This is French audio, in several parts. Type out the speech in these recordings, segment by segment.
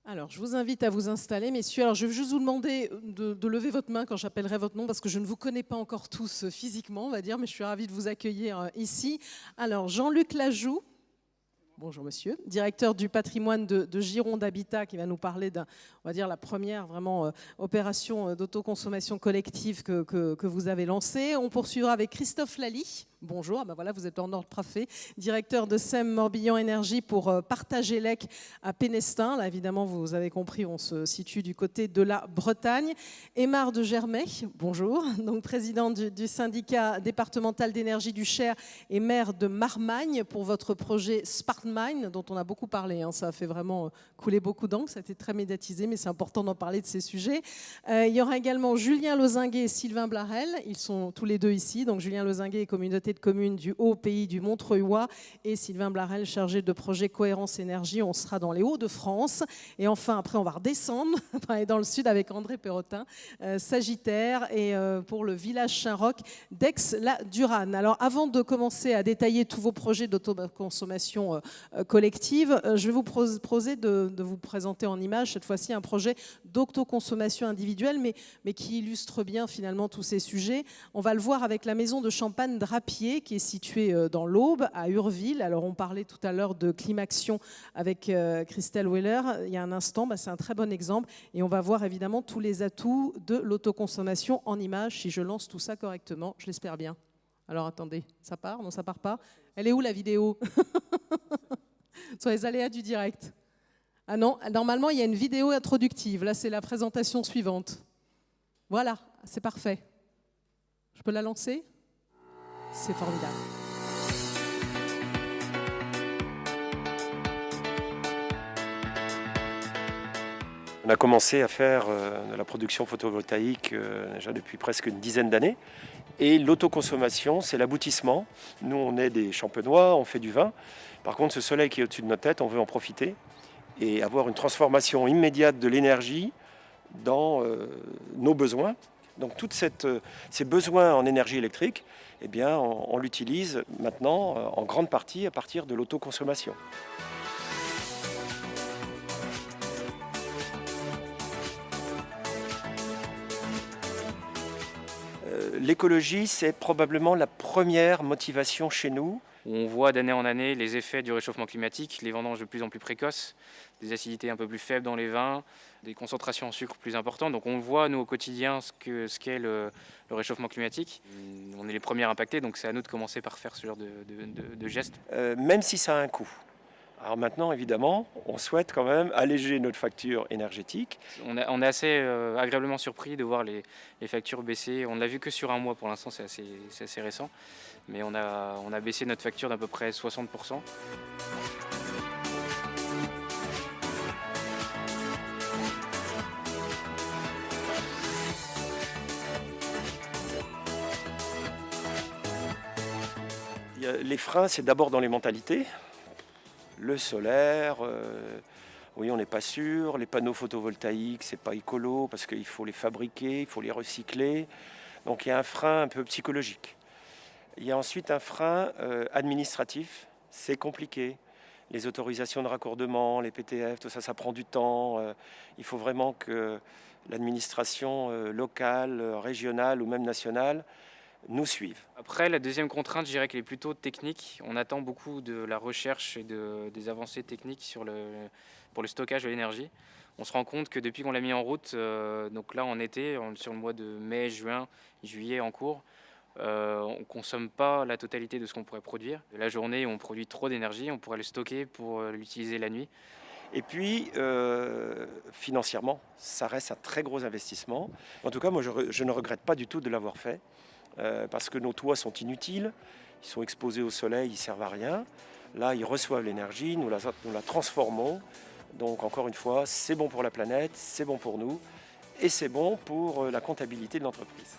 Alors, je vous invite à vous installer, messieurs. Alors, je vais juste vous demander de lever votre main quand j'appellerai votre nom, parce que je ne vous connais pas encore tous physiquement, on va dire, mais je suis ravie de vous accueillir ici. Alors, Jean-Luc Lajoux. Bonjour monsieur, directeur du patrimoine de Gironde Habitat, qui va nous parler on va dire la première vraiment opération d'autoconsommation collective que vous avez lancée. On poursuivra avec Christophe Lally. Bonjour, ben voilà, vous êtes en ordre parfait. Directeur de SEM Morbihan Énergie pour Partage Élec à Pénestin. Là, évidemment, vous avez compris, on se situe du côté de la Bretagne. Aymar de Germay, bonjour, donc président du syndicat départemental d'énergie du Cher et maire de Marmagne pour votre projet Spartmine, dont on a beaucoup parlé. Ça a fait vraiment couler beaucoup d'encre, ça a été très médiatisé, mais c'est important d'en parler de ces sujets. Il y aura également Julien Lozinguet et Sylvain Blarel, ils sont tous les deux ici. Donc Julien Lozinguet est communauté de communes du Haut-Pays du Montreuilois et Sylvain Blarel chargé de projet Cohérence Énergie. On sera dans les Hauts-de-France. Et enfin, après, on va redescendre dans le sud avec André Perrotin, Sagittaire, et pour le village Saint-Roch d'Aix-la-Durane. Alors, avant de commencer à détailler tous vos projets d'autoconsommation collective, je vais vous proposer de vous présenter en image, cette fois-ci, un projet d'autoconsommation individuelle, mais qui illustre bien finalement tous ces sujets. On va le voir avec la maison de champagne Drapier, qui est située dans l'Aube, à Urville. Alors, on parlait tout à l'heure de Climaction avec Christelle Weller, il y a un instant. C'est un très bon exemple. Et on va voir évidemment tous les atouts de l'autoconsommation en images, si je lance tout ça correctement. Je l'espère bien. Alors, attendez, ça part? Non, ça part pas. Elle est où la vidéo? Sur les aléas du direct. Ah non, normalement, il y a une vidéo introductive. Là, c'est la présentation suivante. Voilà, c'est parfait. Je peux la lancer? C'est formidable. On a commencé à faire de la production photovoltaïque déjà depuis presque une dizaine d'années. Et l'autoconsommation, c'est l'aboutissement. Nous, on est des champenois, on fait du vin. Par contre, ce soleil qui est au-dessus de notre tête, on veut en profiter et avoir une transformation immédiate de l'énergie dans nos besoins. Donc, tous ces besoins en énergie électrique, eh bien, on l'utilise maintenant en grande partie à partir de l'autoconsommation. L'écologie, c'est probablement la première motivation chez nous. On voit d'année en année les effets du réchauffement climatique, les vendanges de plus en plus précoces, des acidités un peu plus faibles dans les vins, des concentrations en sucre plus importantes. Donc on voit, nous, au quotidien, ce qu'est le réchauffement climatique. On est les premiers impactés, donc c'est à nous de commencer par faire ce genre de gestes. Même si ça a un coût. Alors maintenant, évidemment, on souhaite quand même alléger notre facture énergétique. On est assez agréablement surpris de voir les factures baisser. On ne l'a vu que sur un mois pour l'instant, c'est assez récent. Mais on a baissé notre facture d'à peu près 60%. Les freins, c'est d'abord dans les mentalités. Le solaire, oui, on n'est pas sûr. Les panneaux photovoltaïques, c'est pas écolo parce qu'il faut les fabriquer, il faut les recycler. Donc il y a un frein un peu psychologique. Il y a ensuite un frein administratif. C'est compliqué. Les autorisations de raccordement, les PTF, tout ça, ça prend du temps. Il faut vraiment que l'administration locale, régionale ou même nationale nous suivent. Après, la deuxième contrainte, je dirais qu'elle est plutôt technique. On attend beaucoup de la recherche et des avancées techniques pour le stockage de l'énergie. On se rend compte que depuis qu'on l'a mis en route, donc là en été, sur le mois de mai, juin, juillet en cours, on ne consomme pas la totalité de ce qu'on pourrait produire. La journée, on produit trop d'énergie, on pourrait le stocker pour l'utiliser la nuit. Et puis, financièrement, ça reste un très gros investissement. En tout cas, moi, je ne regrette pas du tout de l'avoir fait. Parce que nos toits sont inutiles, ils sont exposés au soleil, ils ne servent à rien. Là, ils reçoivent l'énergie, nous la transformons. Donc, encore une fois, c'est bon pour la planète, c'est bon pour nous et c'est bon pour la comptabilité de l'entreprise.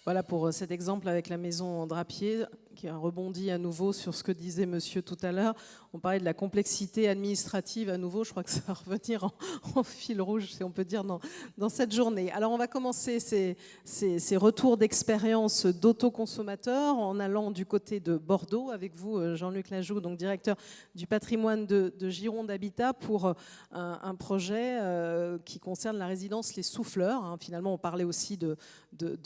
Voilà pour cet exemple avec la maison Drapier, qui a rebondi à nouveau sur ce que disait monsieur tout à l'heure. On parlait de la complexité administrative à nouveau. Je crois que ça va revenir en fil rouge, si on peut dire, dans cette journée. Alors, on va commencer ces retours d'expérience d'autoconsommateurs en allant du côté de Bordeaux avec vous, Jean-Luc Lajoux, donc directeur du patrimoine de Gironde Habitat, pour un projet qui concerne la résidence Les Souffleurs. Finalement, on parlait aussi de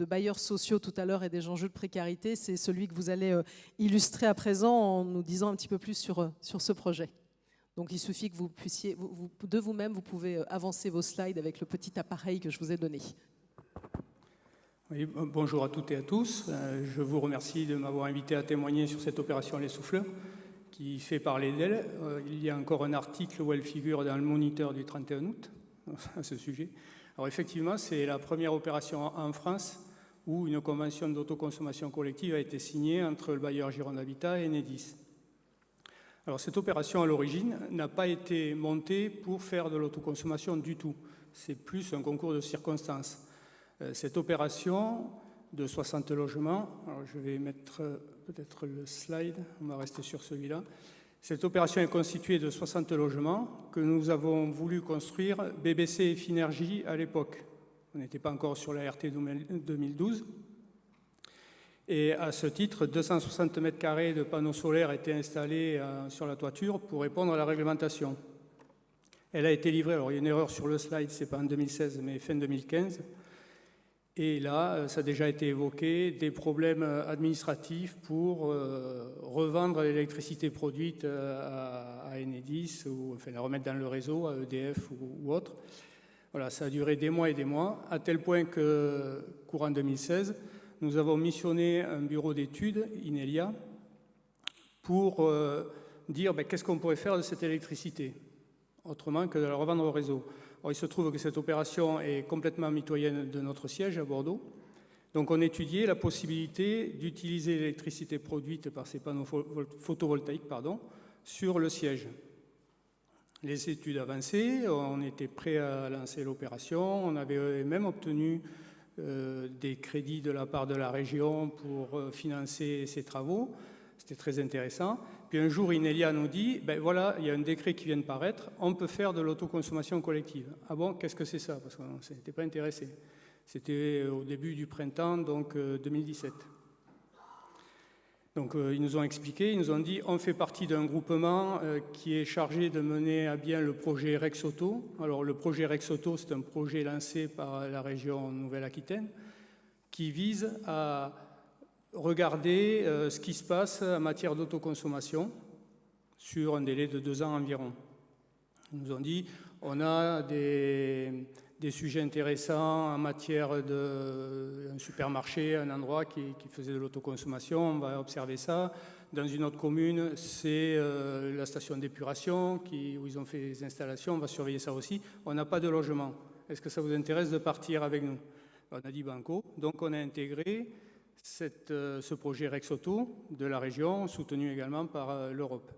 bailleurs sociaux tout à l'heure et des enjeux de précarité. C'est celui que vous allez illustrer à présent en nous disant un petit peu plus sur ce projet. Donc il suffit que vous puissiez, de vous-même, vous pouvez avancer vos slides avec le petit appareil que je vous ai donné. Oui, bonjour à toutes et à tous. Je vous remercie de m'avoir invité à témoigner sur cette opération Les Souffleurs qui fait parler d'elle. Il y a encore un article où elle figure dans le Moniteur du 31 août à ce sujet. Alors effectivement, c'est la première opération en France où une convention d'autoconsommation collective a été signée entre le bailleur Gironde Habitat et Enedis. Alors cette opération à l'origine n'a pas été montée pour faire de l'autoconsommation du tout. C'est plus un concours de circonstances. Cette opération de 60 logements, alors je vais mettre peut-être le slide, on va rester sur celui-là. Cette opération est constituée de 60 logements que nous avons voulu construire BBC et Finergie à l'époque. On n'était pas encore sur la RT 2012. Et à ce titre, 260 mètres carrés de panneaux solaires étaient installés sur la toiture pour répondre à la réglementation. Elle a été livrée, alors il y a une erreur sur le slide, ce n'est pas en 2016, mais fin 2015. Et là, ça a déjà été évoqué, des problèmes administratifs pour revendre l'électricité produite à Enedis, ou enfin la remettre dans le réseau, à EDF ou autre. Voilà, ça a duré des mois et des mois, à tel point que, courant 2016, nous avons missionné un bureau d'études, Inelia, pour dire qu'est-ce qu'on pourrait faire de cette électricité, autrement que de la revendre au réseau. Alors, il se trouve que cette opération est complètement mitoyenne de notre siège à Bordeaux. Donc on étudiait la possibilité d'utiliser l'électricité produite par ces panneaux photovoltaïques sur le siège. Les études avançaient, on était prêt à lancer l'opération, on avait même obtenu des crédits de la part de la région pour financer ces travaux. C'était très intéressant. Puis un jour, Inelia nous dit, voilà, il y a un décret qui vient de paraître, on peut faire de l'autoconsommation collective. Ah bon, qu'est-ce que c'est ça? Parce qu'on ne s'était pas intéressé. C'était au début du printemps, donc 2017. Donc ils nous ont expliqué, ils nous ont dit, on fait partie d'un groupement qui est chargé de mener à bien le projet Rexauto. Alors le projet Rexauto, c'est un projet lancé par la région Nouvelle-Aquitaine qui vise à regarder ce qui se passe en matière d'autoconsommation sur un délai de 2 ans environ. Ils nous ont dit, on a des sujets intéressants en matière d'un supermarché, un endroit qui faisait de l'autoconsommation, on va observer ça. Dans une autre commune, c'est la station d'épuration où ils ont fait des installations, on va surveiller ça aussi. On n'a pas de logement. Est-ce que ça vous intéresse de partir avec nous? On a dit banco. Donc on a intégré ce projet Rexauto de la région, soutenu également par l'Europe.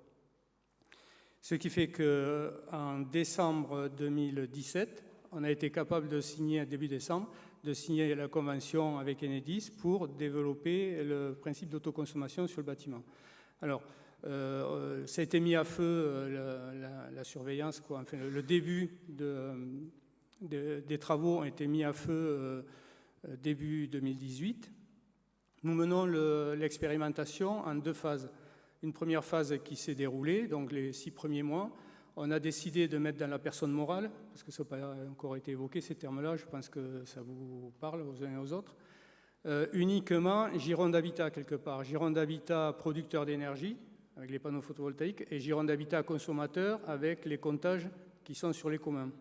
Ce qui fait qu'en décembre 2017, on a été capable de signer, début décembre, de signer la convention avec Enedis pour développer le principe d'autoconsommation sur le bâtiment. Alors, ça a été mis à feu, la surveillance, enfin, le début des travaux ont été mis à feu début 2018. Nous menons l'expérimentation en 2 phases. Une première phase qui s'est déroulée, donc les 6 premiers mois. On a décidé de mettre dans la personne morale, parce que ça n'a pas encore été évoqué, ces termes-là, je pense que ça vous parle aux uns et aux autres. Uniquement Gironde Habitat, quelque part. Gironde Habitat, producteur d'énergie, avec les panneaux photovoltaïques, et Gironde Habitat, consommateur, avec les comptages qui sont sur les communs.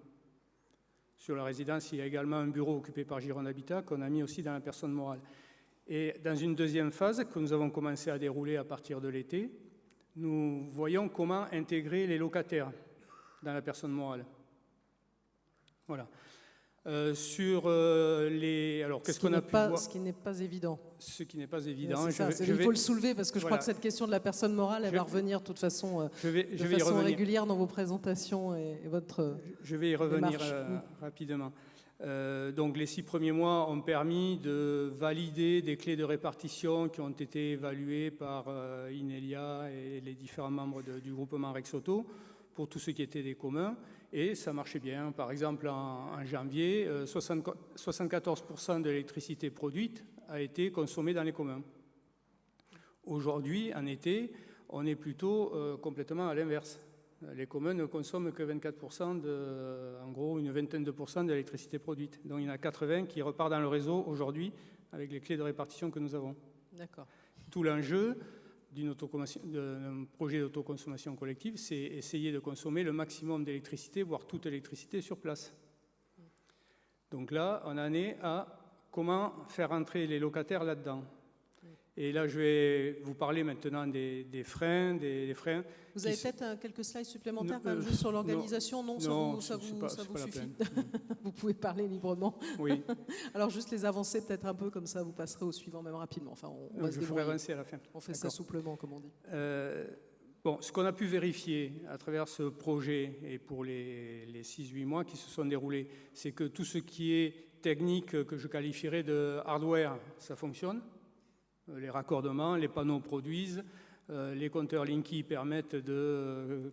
Sur la résidence, il y a également un bureau occupé par Gironde Habitat qu'on a mis aussi dans la personne morale. Et dans une deuxième phase que nous avons commencé à dérouler à partir de l'été, nous voyons comment intégrer les locataires dans la personne morale. Voilà. Alors, qu'est-ce qu'on a pu voir? Ce qui n'est pas évident. Ce qui n'est pas évident. Il faut le soulever parce que je crois que cette question de la personne morale, elle va revenir de toute façon, régulière dans vos présentations et votre Je vais y revenir rapidement. Donc les 6 premiers mois ont permis de valider des clés de répartition qui ont été évaluées par Inelia et les différents membres du groupement Rexauto pour tout ce qui était des communs, et ça marchait bien. Par exemple, en janvier, 74% de l'électricité produite a été consommée dans les communs. Aujourd'hui, en été, on est plutôt complètement à l'inverse. Les communs ne consomment que 24%, en gros une vingtaine de pourcents de l'électricité produite. Donc il y en a 80 qui repartent dans le réseau aujourd'hui avec les clés de répartition que nous avons. D'accord. Tout l'enjeu d'un projet d'autoconsommation collective, c'est essayer de consommer le maximum d'électricité, voire toute l'électricité sur place. Donc là, on en est à comment faire entrer les locataires là-dedans. Et là, je vais vous parler maintenant des freins, freins. Vous avez peut-être quelques slides supplémentaires quand même, juste sur l'organisation, non? Ça vous suffit. Vous pouvez parler librement. Oui. Alors juste les avancer peut-être un peu, comme ça vous passerez au suivant même rapidement. Enfin, je ferai avancer à la fin. On fait ça souplement, comme on dit. Bon, ce qu'on a pu vérifier à travers ce projet et pour les 6-8 mois qui se sont déroulés, c'est que tout ce qui est technique que je qualifierais de hardware, ça fonctionne. Les raccordements, les panneaux produisent, les compteurs Linky permettent de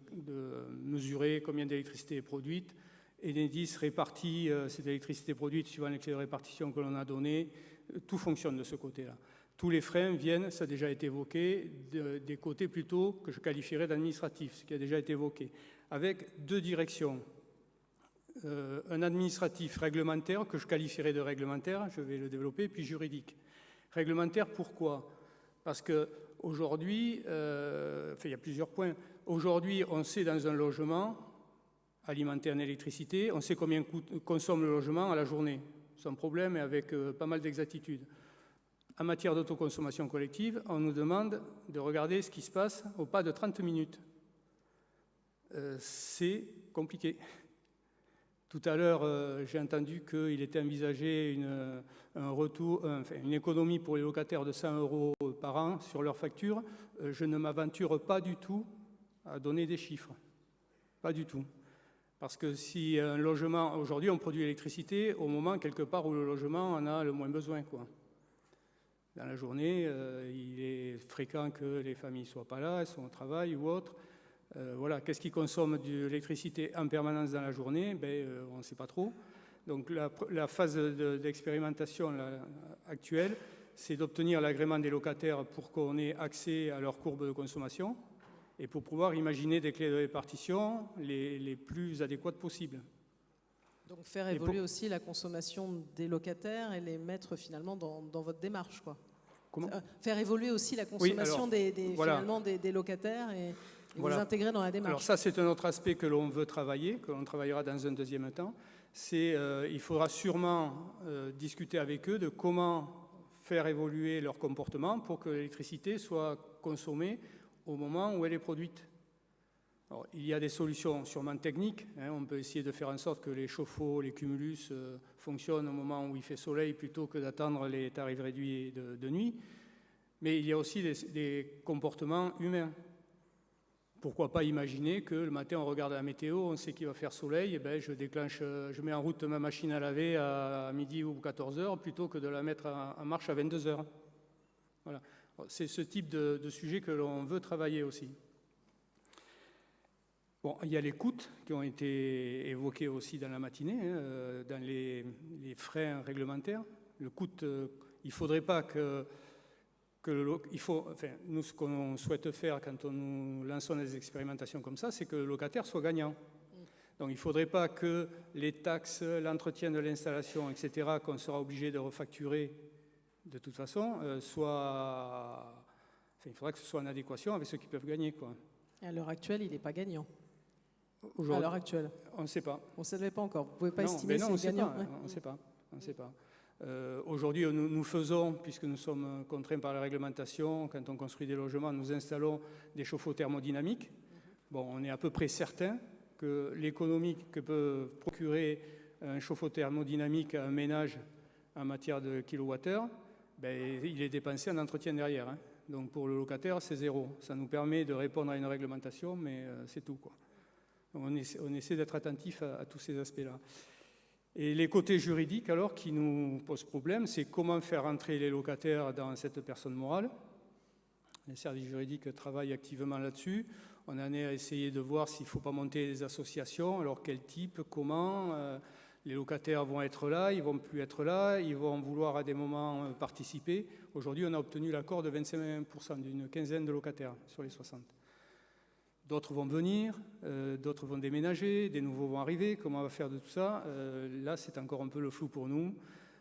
mesurer combien d'électricité est produite. Enedis répartit cette électricité produite suivant les clés de répartition que l'on a données. Tout fonctionne de ce côté-là. Tous les freins viennent, ça a déjà été évoqué, des côtés plutôt que je qualifierais d'administratifs, ce qui a déjà été évoqué, avec 2 directions. Un administratif réglementaire, que je qualifierais de réglementaire, je vais le développer, puis juridique. Réglementaire, pourquoi? Parce qu'aujourd'hui, il y a plusieurs points. Aujourd'hui, on sait dans un logement alimenté en électricité, on sait combien consomme le logement à la journée, sans problème et avec pas mal d'exactitude. En matière d'autoconsommation collective, on nous demande de regarder ce qui se passe au pas de 30 minutes. C'est compliqué. Tout à l'heure, j'ai entendu qu'il était envisagé une économie pour les locataires de 100 € par an sur leur facture. Je ne m'aventure pas du tout à donner des chiffres. Pas du tout. Parce que si un logement... Aujourd'hui, on produit l'électricité au moment, quelque part, où le logement en a le moins besoin, quoi. Dans la journée, il est fréquent que les familles ne soient pas là, elles sont au travail ou autre. Voilà, qu'est-ce qui consomme de l'électricité en permanence dans la journée? On ne sait pas trop. Donc la phase d'expérimentation actuelle, c'est d'obtenir l'agrément des locataires pour qu'on ait accès à leur courbe de consommation et pour pouvoir imaginer des clés de répartition les plus adéquates possibles. Donc faire évoluer aussi la consommation des locataires et les mettre finalement dans votre démarche, quoi. Comment? Faire évoluer aussi la consommation voilà. des locataires et voilà. vous intégrer dans la démarche. Alors ça, c'est un autre aspect que l'on veut travailler, que l'on travaillera dans un deuxième temps. Il faudra sûrement discuter avec eux de comment faire évoluer leur comportement pour que l'électricité soit consommée au moment où elle est produite. Alors, il y a des solutions sûrement techniques. On peut essayer de faire en sorte que les chauffe-eau, les cumulus fonctionnent au moment où il fait soleil plutôt que d'attendre les tarifs réduits de nuit. Mais il y a aussi des comportements humains. Pourquoi pas imaginer que le matin, on regarde la météo, on sait qu'il va faire soleil, et je mets en route ma machine à laver à midi ou 14h plutôt que de la mettre en marche à 22h. Voilà. C'est ce type de sujet que l'on veut travailler aussi. Bon, il y a les coûts qui ont été évoqués aussi dans la matinée, dans les freins réglementaires. Le coût, il ne faudrait pas nous, ce qu'on souhaite faire quand nous lançons des expérimentations comme ça, c'est que le locataire soit gagnant. Donc il ne faudrait pas que les taxes, l'entretien de l'installation, etc., qu'on sera obligé de refacturer de toute façon, il faudra que ce soit en adéquation avec ceux qui peuvent gagner, quoi. À l'heure actuelle, il n'est pas gagnant. À l'heure actuelle. On ne sait pas. On ne savait pas encore. Vous ne pouvez pas estimer si c'est gagnant. On ne sait pas. On ne sait pas. Aujourd'hui, nous faisons, puisque nous sommes contraints par la réglementation, quand on construit des logements, nous installons des chauffe-eau thermodynamiques. Bon, on est à peu près certain que l'économie que peut procurer un chauffe-eau thermodynamique à un ménage en matière de kilowattheure, il est dépensé en entretien derrière. Donc pour le locataire, c'est zéro. Ça nous permet de répondre à une réglementation, mais c'est tout, quoi. Donc on essaie d'être attentif à tous ces aspects-là. Et les côtés juridiques, alors, qui nous posent problème, c'est comment faire entrer les locataires dans cette personne morale. Les services juridiques travaillent activement là-dessus. On en est à essayer de voir s'il ne faut pas monter des associations, alors quel type, comment. Les locataires vont être là, ils ne vont plus être là, ils vont vouloir à des moments participer. Aujourd'hui, on a obtenu l'accord de 25% d'une quinzaine de locataires sur les 60. D'autres vont venir, d'autres vont déménager, des nouveaux vont arriver. Comment on va faire de tout ça? Là, c'est encore un peu le flou pour nous.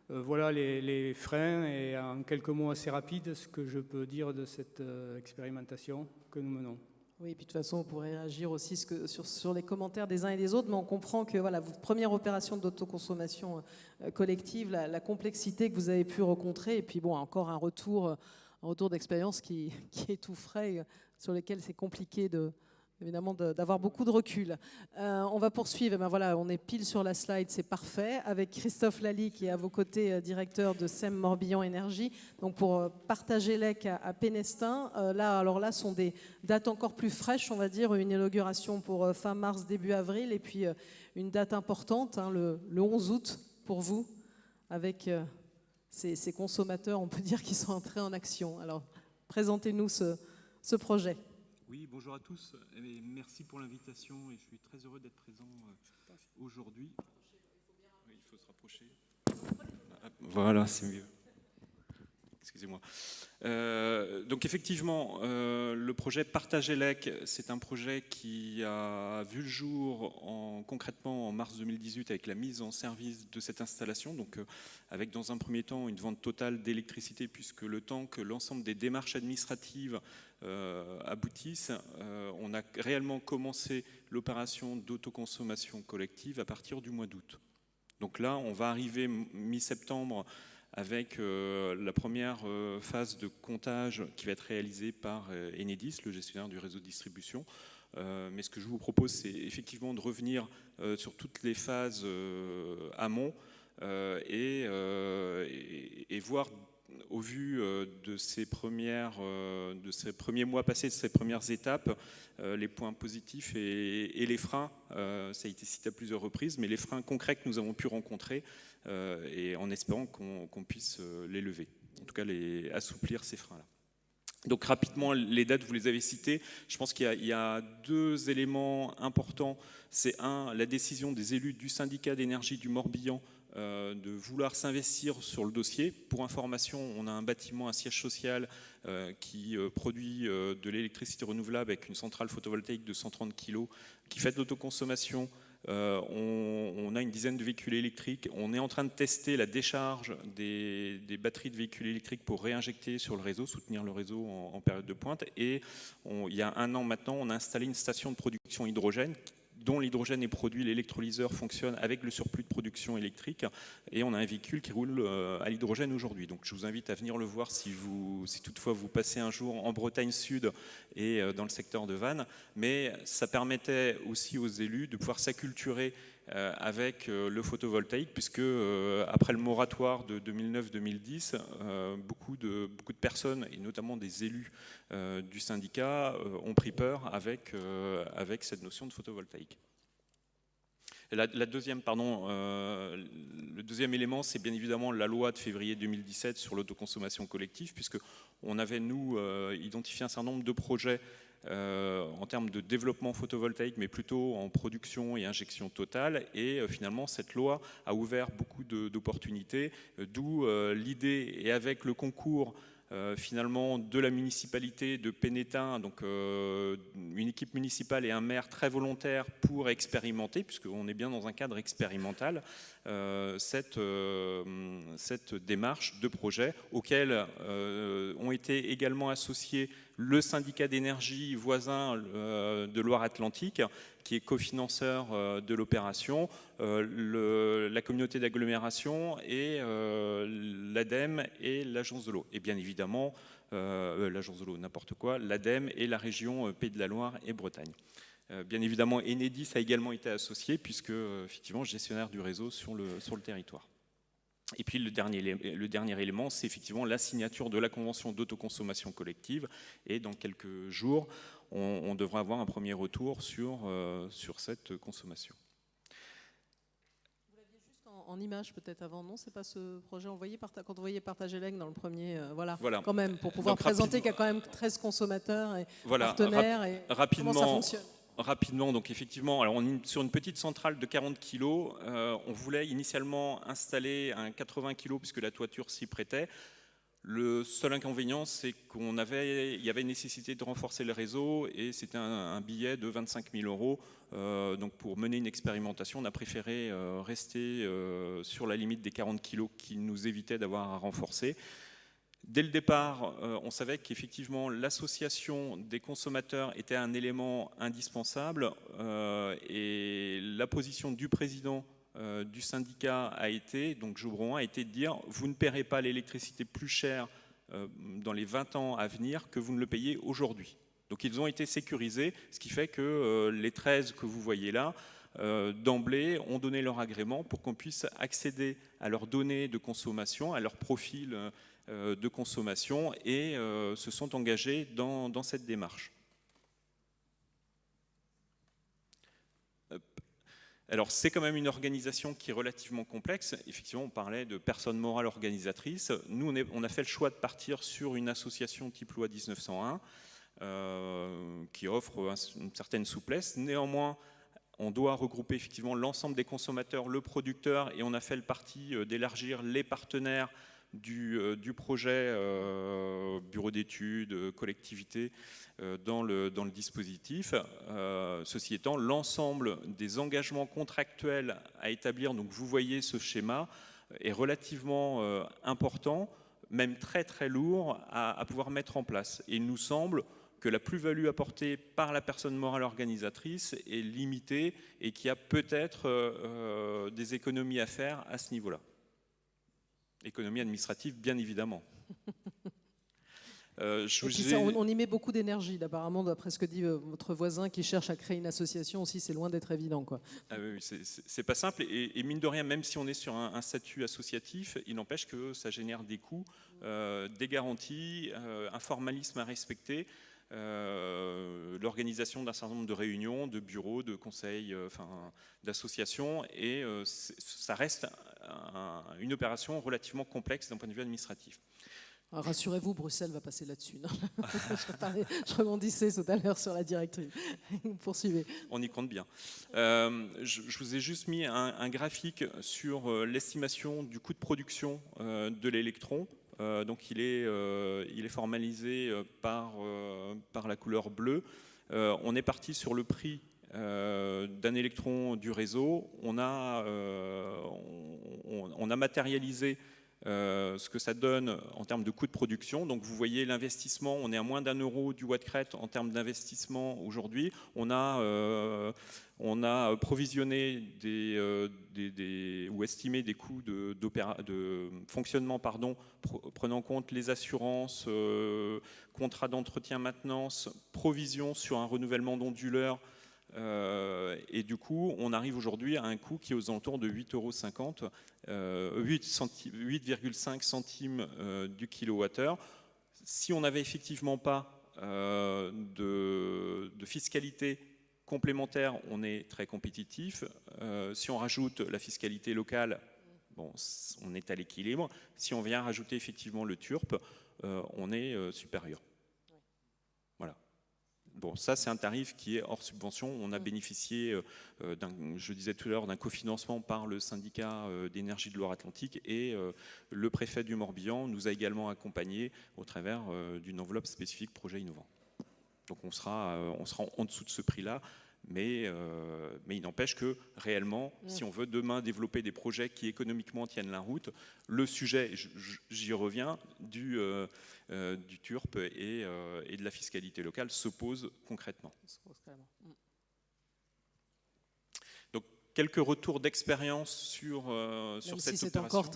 Voilà les freins et en quelques mots assez rapides, ce que je peux dire de cette expérimentation que nous menons. Oui, puis de toute façon, on pourrait réagir aussi sur les commentaires des uns et des autres, mais on comprend que voilà, votre première opération d'autoconsommation collective, la complexité que vous avez pu rencontrer, et puis bon, encore un retour d'expérience qui est tout frais, sur lequel c'est compliqué évidemment d'avoir beaucoup de recul. On va poursuivre. Ben voilà, on est pile sur la slide, c'est parfait. Avec Christophe Lally qui est à vos côtés, directeur de SEM Morbihan Énergie. Donc pour partager l'EC à Pénestin. Là, sont des dates encore plus fraîches, on va dire, une inauguration pour fin mars, début avril, et puis une date importante, le 11 août pour vous, avec ces consommateurs, on peut dire, qui sont entrés en action. Alors, présentez-nous ce projet. Oui, bonjour à tous et merci pour l'invitation et je suis très heureux d'être présent aujourd'hui. Oui, il faut se rapprocher. Voilà, c'est mieux. Excusez-moi. Donc effectivement, le projet Partager l'EC, c'est un projet qui a vu le jour concrètement en mars 2018 avec la mise en service de cette installation, donc avec dans un premier temps une vente totale d'électricité puisque le temps que l'ensemble des démarches administratives aboutissent, on a réellement commencé l'opération d'autoconsommation collective à partir du mois d'août. Donc là, on va arriver mi-septembre avec la première phase de comptage qui va être réalisée par Enedis, le gestionnaire du réseau de distribution. Mais ce que je vous propose, c'est effectivement de revenir sur toutes les phases amont et voir, au vu de ces premiers mois passés, de ces premières étapes, les points positifs et les freins. Ça a été cité à plusieurs reprises, mais les freins concrets que nous avons pu rencontrer et en espérant qu'on puisse les lever, en tout cas assouplir ces freins-là. Donc rapidement, les dates, vous les avez citées. Je pense qu'il y a deux éléments importants. C'est la décision des élus du syndicat d'énergie du Morbihan de vouloir s'investir sur le dossier. Pour information, on a un bâtiment, un siège social qui produit de l'électricité renouvelable avec une centrale photovoltaïque de 130 kg qui fait de l'autoconsommation. On a une dizaine de véhicules électriques. On est en train de tester la décharge des batteries de véhicules électriques pour réinjecter sur le réseau, soutenir le réseau en période de pointe. Et il y a un an maintenant, on a installé une station de production hydrogène dont l'hydrogène est produit, l'électrolyseur fonctionne avec le surplus de production électrique et on a un véhicule qui roule à l'hydrogène aujourd'hui. Donc je vous invite à venir le voir si toutefois vous passez un jour en Bretagne Sud et dans le secteur de Vannes. Mais ça permettait aussi aux élus de pouvoir s'acculturer avec le photovoltaïque puisque après le moratoire de 2009-2010, beaucoup de personnes et notamment des élus du syndicat ont pris peur avec cette notion de photovoltaïque. Le deuxième élément, c'est bien évidemment la loi de février 2017 sur l'autoconsommation collective, puisqu'on avait, nous, identifié un certain nombre de projets en termes de développement photovoltaïque, mais plutôt en production et injection totale. Et finalement, cette loi a ouvert beaucoup d'opportunités, d'où l'idée, et avec le concours finalement de la municipalité de Pénétin, donc une équipe municipale et un maire très volontaires pour expérimenter, puisqu'on est bien dans un cadre expérimental, cette démarche de projet auquel ont été également associés le syndicat d'énergie voisin de Loire-Atlantique, qui est cofinanceur de l'opération, la communauté d'agglomération et l'ADEME et l'agence de l'eau. Et bien évidemment, l'agence de l'eau, n'importe quoi, l'ADEME et la région Pays de la Loire et Bretagne. Bien évidemment, Enedis a également été associé, puisque effectivement gestionnaire du réseau sur le territoire. Et puis le dernier élément, c'est effectivement la signature de la convention d'autoconsommation collective. Et dans quelques jours, on devra avoir un premier retour sur cette consommation. Vous l'aviez juste en images peut-être avant, non? C'est pas ce projet envoyé quand on voyait Partage Elec dans le premier, Voilà. quand même, pour pouvoir Donc, présenter qu'il y a quand même 13 consommateurs et Voilà, partenaires et comment ça fonctionne. Rapidement, donc effectivement, alors on est sur une petite centrale de 40 kg. On voulait initialement installer un 80 kg puisque la toiture s'y prêtait. Le seul inconvénient, c'est qu'il y avait nécessité de renforcer le réseau et c'était un billet de 25 000 euros. Donc pour mener une expérimentation, on a préféré rester sur la limite des 40 kg qui nous évitait d'avoir à renforcer. Dès le départ, on savait qu'effectivement l'association des consommateurs était un élément indispensable et la position du président du syndicat a été, donc Jobron, a été de dire vous ne paierez pas l'électricité plus chère dans les 20 ans à venir que vous ne le payez aujourd'hui. Donc ils ont été sécurisés, ce qui fait que les 13 que vous voyez là, d'emblée, ont donné leur agrément pour qu'on puisse accéder à leurs données de consommation, à leur profil de consommation et se sont engagés dans cette démarche. Alors c'est quand même une organisation qui est relativement complexe. Effectivement, on parlait de personnes morales organisatrices. Nous, on a fait le choix de partir sur une association type loi 1901 qui offre une certaine souplesse. Néanmoins, on doit regrouper effectivement l'ensemble des consommateurs, le producteur, et on a fait le parti d'élargir les partenaires du projet bureau d'études, collectivité dans le dispositif. Ceci étant, l'ensemble des engagements contractuels à établir, donc vous voyez ce schéma, est relativement important, même très très lourd à pouvoir mettre en place. Et il nous semble que la plus-value apportée par la personne morale organisatrice est limitée et qu'il y a peut-être des économies à faire à ce niveau-là. Économie administrative, bien évidemment. On y met beaucoup d'énergie, apparemment, d'après ce que dit votre voisin qui cherche à créer une association aussi, c'est loin d'être évident, quoi. Ah oui, c'est pas simple, et mine de rien, même si on est sur un statut associatif, il n'empêche que ça génère des coûts, des garanties, un formalisme à respecter, l'organisation d'un certain nombre de réunions, de bureaux, de conseils, d'associations, et ça reste une opération relativement complexe d'un point de vue administratif. Rassurez-vous, Bruxelles va passer là-dessus. Je rebondissais tout à l'heure sur la directive. Poursuivez. On y compte bien. Je vous ai juste mis un graphique sur l'estimation du coût de production de l'électron. Donc il est formalisé par la couleur bleue. On est parti sur le prix d'un électron du réseau. On a matérialisé ce que ça donne en termes de coût de production. Donc vous voyez l'investissement, on est à moins d'1 € du watt-crête en termes d'investissement aujourd'hui. On a provisionné ou estimé des coûts de fonctionnement, prenant en compte les assurances, contrats d'entretien maintenance, provision sur un renouvellement d'onduleurs. Et du coup, on arrive aujourd'hui à un coût qui est aux alentours de 8,50 €, 8,5 centimes du kilowattheure. Si on n'avait effectivement pas de fiscalité complémentaire, on est très compétitif. Si on rajoute la fiscalité locale, bon, on est à l'équilibre. Si on vient rajouter effectivement le TURP, on est supérieur. Voilà. Bon, ça c'est un tarif qui est hors subvention. On a bénéficié, je disais tout à l'heure, d'un cofinancement par le syndicat d'énergie de Loire-Atlantique, et le préfet du Morbihan nous a également accompagnés au travers d'une enveloppe spécifique projet innovant. Donc on sera en dessous de ce prix-là, mais il n'empêche que réellement, si on veut demain développer des projets qui économiquement tiennent la route, le sujet, j'y reviens, du TURP et de la fiscalité locale se pose concrètement. Donc quelques retours d'expérience sur cette opération.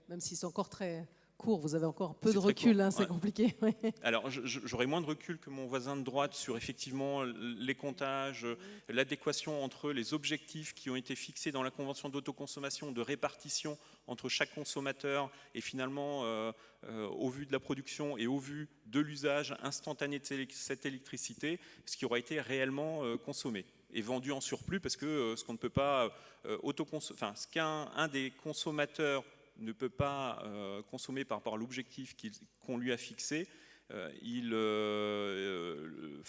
Même si c'est encore très court, vous avez encore peu de recul, hein, c'est compliqué. Oui. Alors j'aurais moins de recul que mon voisin de droite sur effectivement les comptages, l'adéquation entre les objectifs qui ont été fixés dans la convention d'autoconsommation de répartition entre chaque consommateur et finalement au vu de la production et au vu de l'usage instantané de cette électricité, ce qui aura été réellement consommé. est vendu en surplus parce que ce qu'on ne peut pas ce qu'un des consommateurs ne peut pas consommer par rapport à l'objectif qu'on lui a fixé,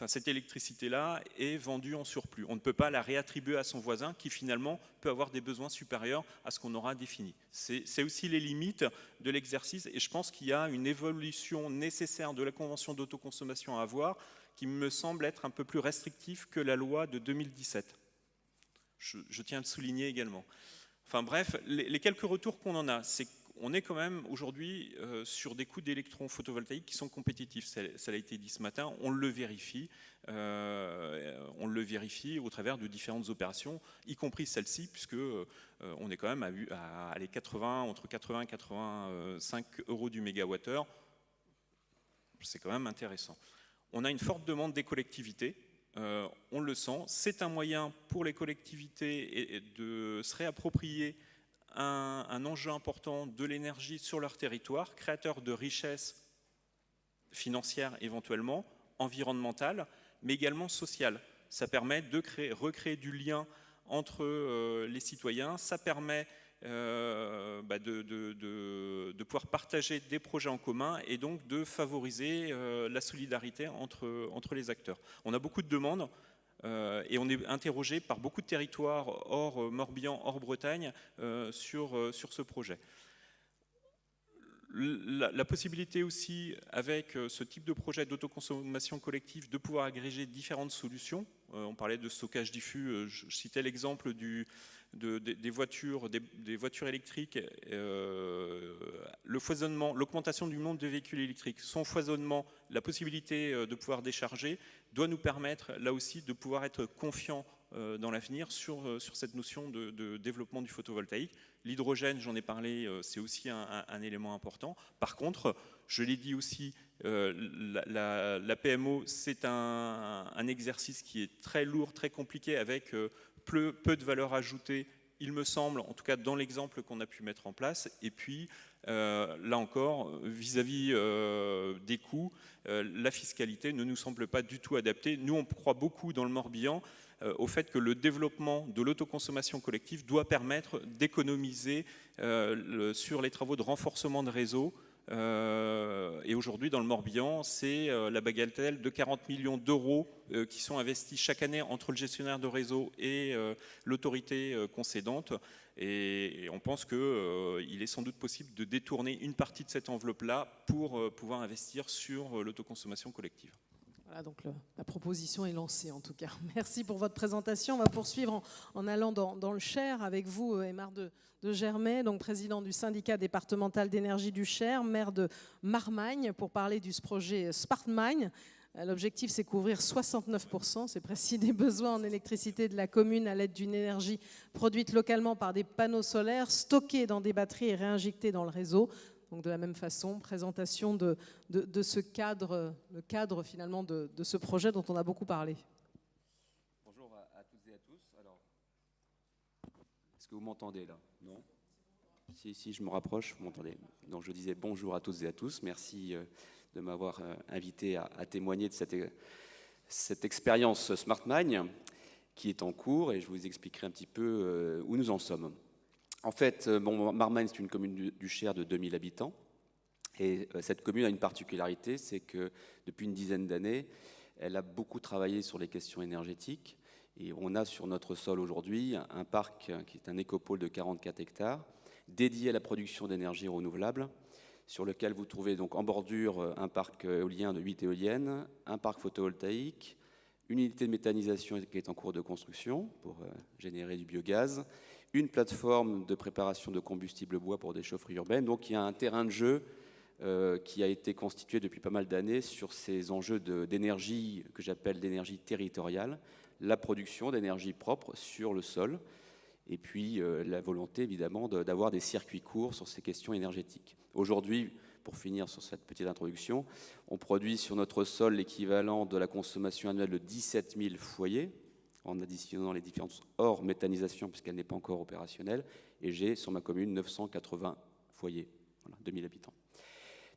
cette électricité-là est vendue en surplus. On ne peut pas la réattribuer à son voisin qui finalement peut avoir des besoins supérieurs à ce qu'on aura défini. C'est aussi les limites de l'exercice et je pense qu'il y a une évolution nécessaire de la convention d'autoconsommation à avoir qui me semble être un peu plus restrictive que la loi de 2017. Je tiens à le souligner également. Enfin bref, les quelques retours qu'on en a, c'est qu'on est quand même aujourd'hui sur des coûts d'électrons photovoltaïques qui sont compétitifs. Ça a été dit ce matin, on le vérifie au travers de différentes opérations, y compris celle-ci, puisque on est quand même à aller entre 80 et 85 euros du mégawattheure. C'est quand même intéressant. On a une forte demande des collectivités. On le sent, c'est un moyen pour les collectivités de se réapproprier un enjeu important de l'énergie sur leur territoire, créateur de richesses financières éventuellement, environnementales, mais également sociales. Ça permet de recréer du lien entre les citoyens, ça permet de pouvoir partager des projets en commun et donc de favoriser la solidarité entre les acteurs. On a beaucoup de demandes et on est interrogé par beaucoup de territoires hors Morbihan, hors Bretagne sur ce projet. La possibilité aussi, avec ce type de projet d'autoconsommation collective, de pouvoir agréger différentes solutions. On parlait de stockage diffus, je citais l'exemple des voitures électriques, le foisonnement, l'augmentation du nombre de véhicules électriques, son foisonnement, la possibilité de pouvoir décharger, doit nous permettre là aussi de pouvoir être confiants dans l'avenir sur cette notion de développement du photovoltaïque. L'hydrogène, j'en ai parlé, c'est aussi un élément important. Par contre, je l'ai dit aussi, la PMO, c'est un exercice qui est très lourd, très compliqué, avec peu de valeur ajoutée, il me semble, en tout cas dans l'exemple qu'on a pu mettre en place. Et puis, là encore, vis-à-vis des coûts, la fiscalité ne nous semble pas du tout adaptée. Nous, on croit beaucoup dans le Morbihan au fait que le développement de l'autoconsommation collective doit permettre d'économiser sur les travaux de renforcement de réseau. Et aujourd'hui, dans le Morbihan, c'est la bagatelle de 40 millions d'euros qui sont investis chaque année entre le gestionnaire de réseau et l'autorité concédante. Et on pense qu'il est sans doute possible de détourner une partie de cette enveloppe-là pour pouvoir investir sur l'autoconsommation collective. Voilà, donc la proposition est lancée en tout cas. Merci pour votre présentation. On va poursuivre en allant dans le Cher avec vous, Aymar de Germay, donc président du syndicat départemental d'énergie du Cher, maire de Marmagne, pour parler du projet SmartMine. L'objectif, c'est couvrir 69%, c'est précis, des besoins en électricité de la commune à l'aide d'une énergie produite localement par des panneaux solaires, stockés dans des batteries et réinjectés dans le réseau. Donc de la même façon, présentation de ce cadre, le cadre finalement de ce projet dont on a beaucoup parlé. Bonjour à toutes et à tous. Alors, est-ce que vous m'entendez là? Non? Si, je me rapproche, vous m'entendez. Donc je disais bonjour à toutes et à tous. Merci de m'avoir invité à témoigner de cette expérience SmartMine qui est en cours et je vous expliquerai un petit peu où nous en sommes. En fait, Marmagne, c'est une commune du Cher de 2000 habitants. Et cette commune a une particularité, c'est que depuis une dizaine d'années, elle a beaucoup travaillé sur les questions énergétiques. Et on a sur notre sol aujourd'hui un parc qui est un écopôle de 44 hectares, dédié à la production d'énergie renouvelable, sur lequel vous trouvez donc en bordure un parc éolien de 8 éoliennes, un parc photovoltaïque, une unité de méthanisation qui est en cours de construction pour générer du biogaz, une plateforme de préparation de combustible bois pour des chaufferies urbaines. Donc il y a un terrain de jeu qui a été constitué depuis pas mal d'années sur ces enjeux d'énergie que j'appelle l'énergie territoriale, la production d'énergie propre sur le sol, et puis la volonté évidemment d'avoir des circuits courts sur ces questions énergétiques. Aujourd'hui, pour finir sur cette petite introduction, on produit sur notre sol l'équivalent de la consommation annuelle de 17 000 foyers, en additionnant les différentes hors méthanisation, puisqu'elle n'est pas encore opérationnelle, et j'ai sur ma commune 980 foyers, voilà, 2000 habitants.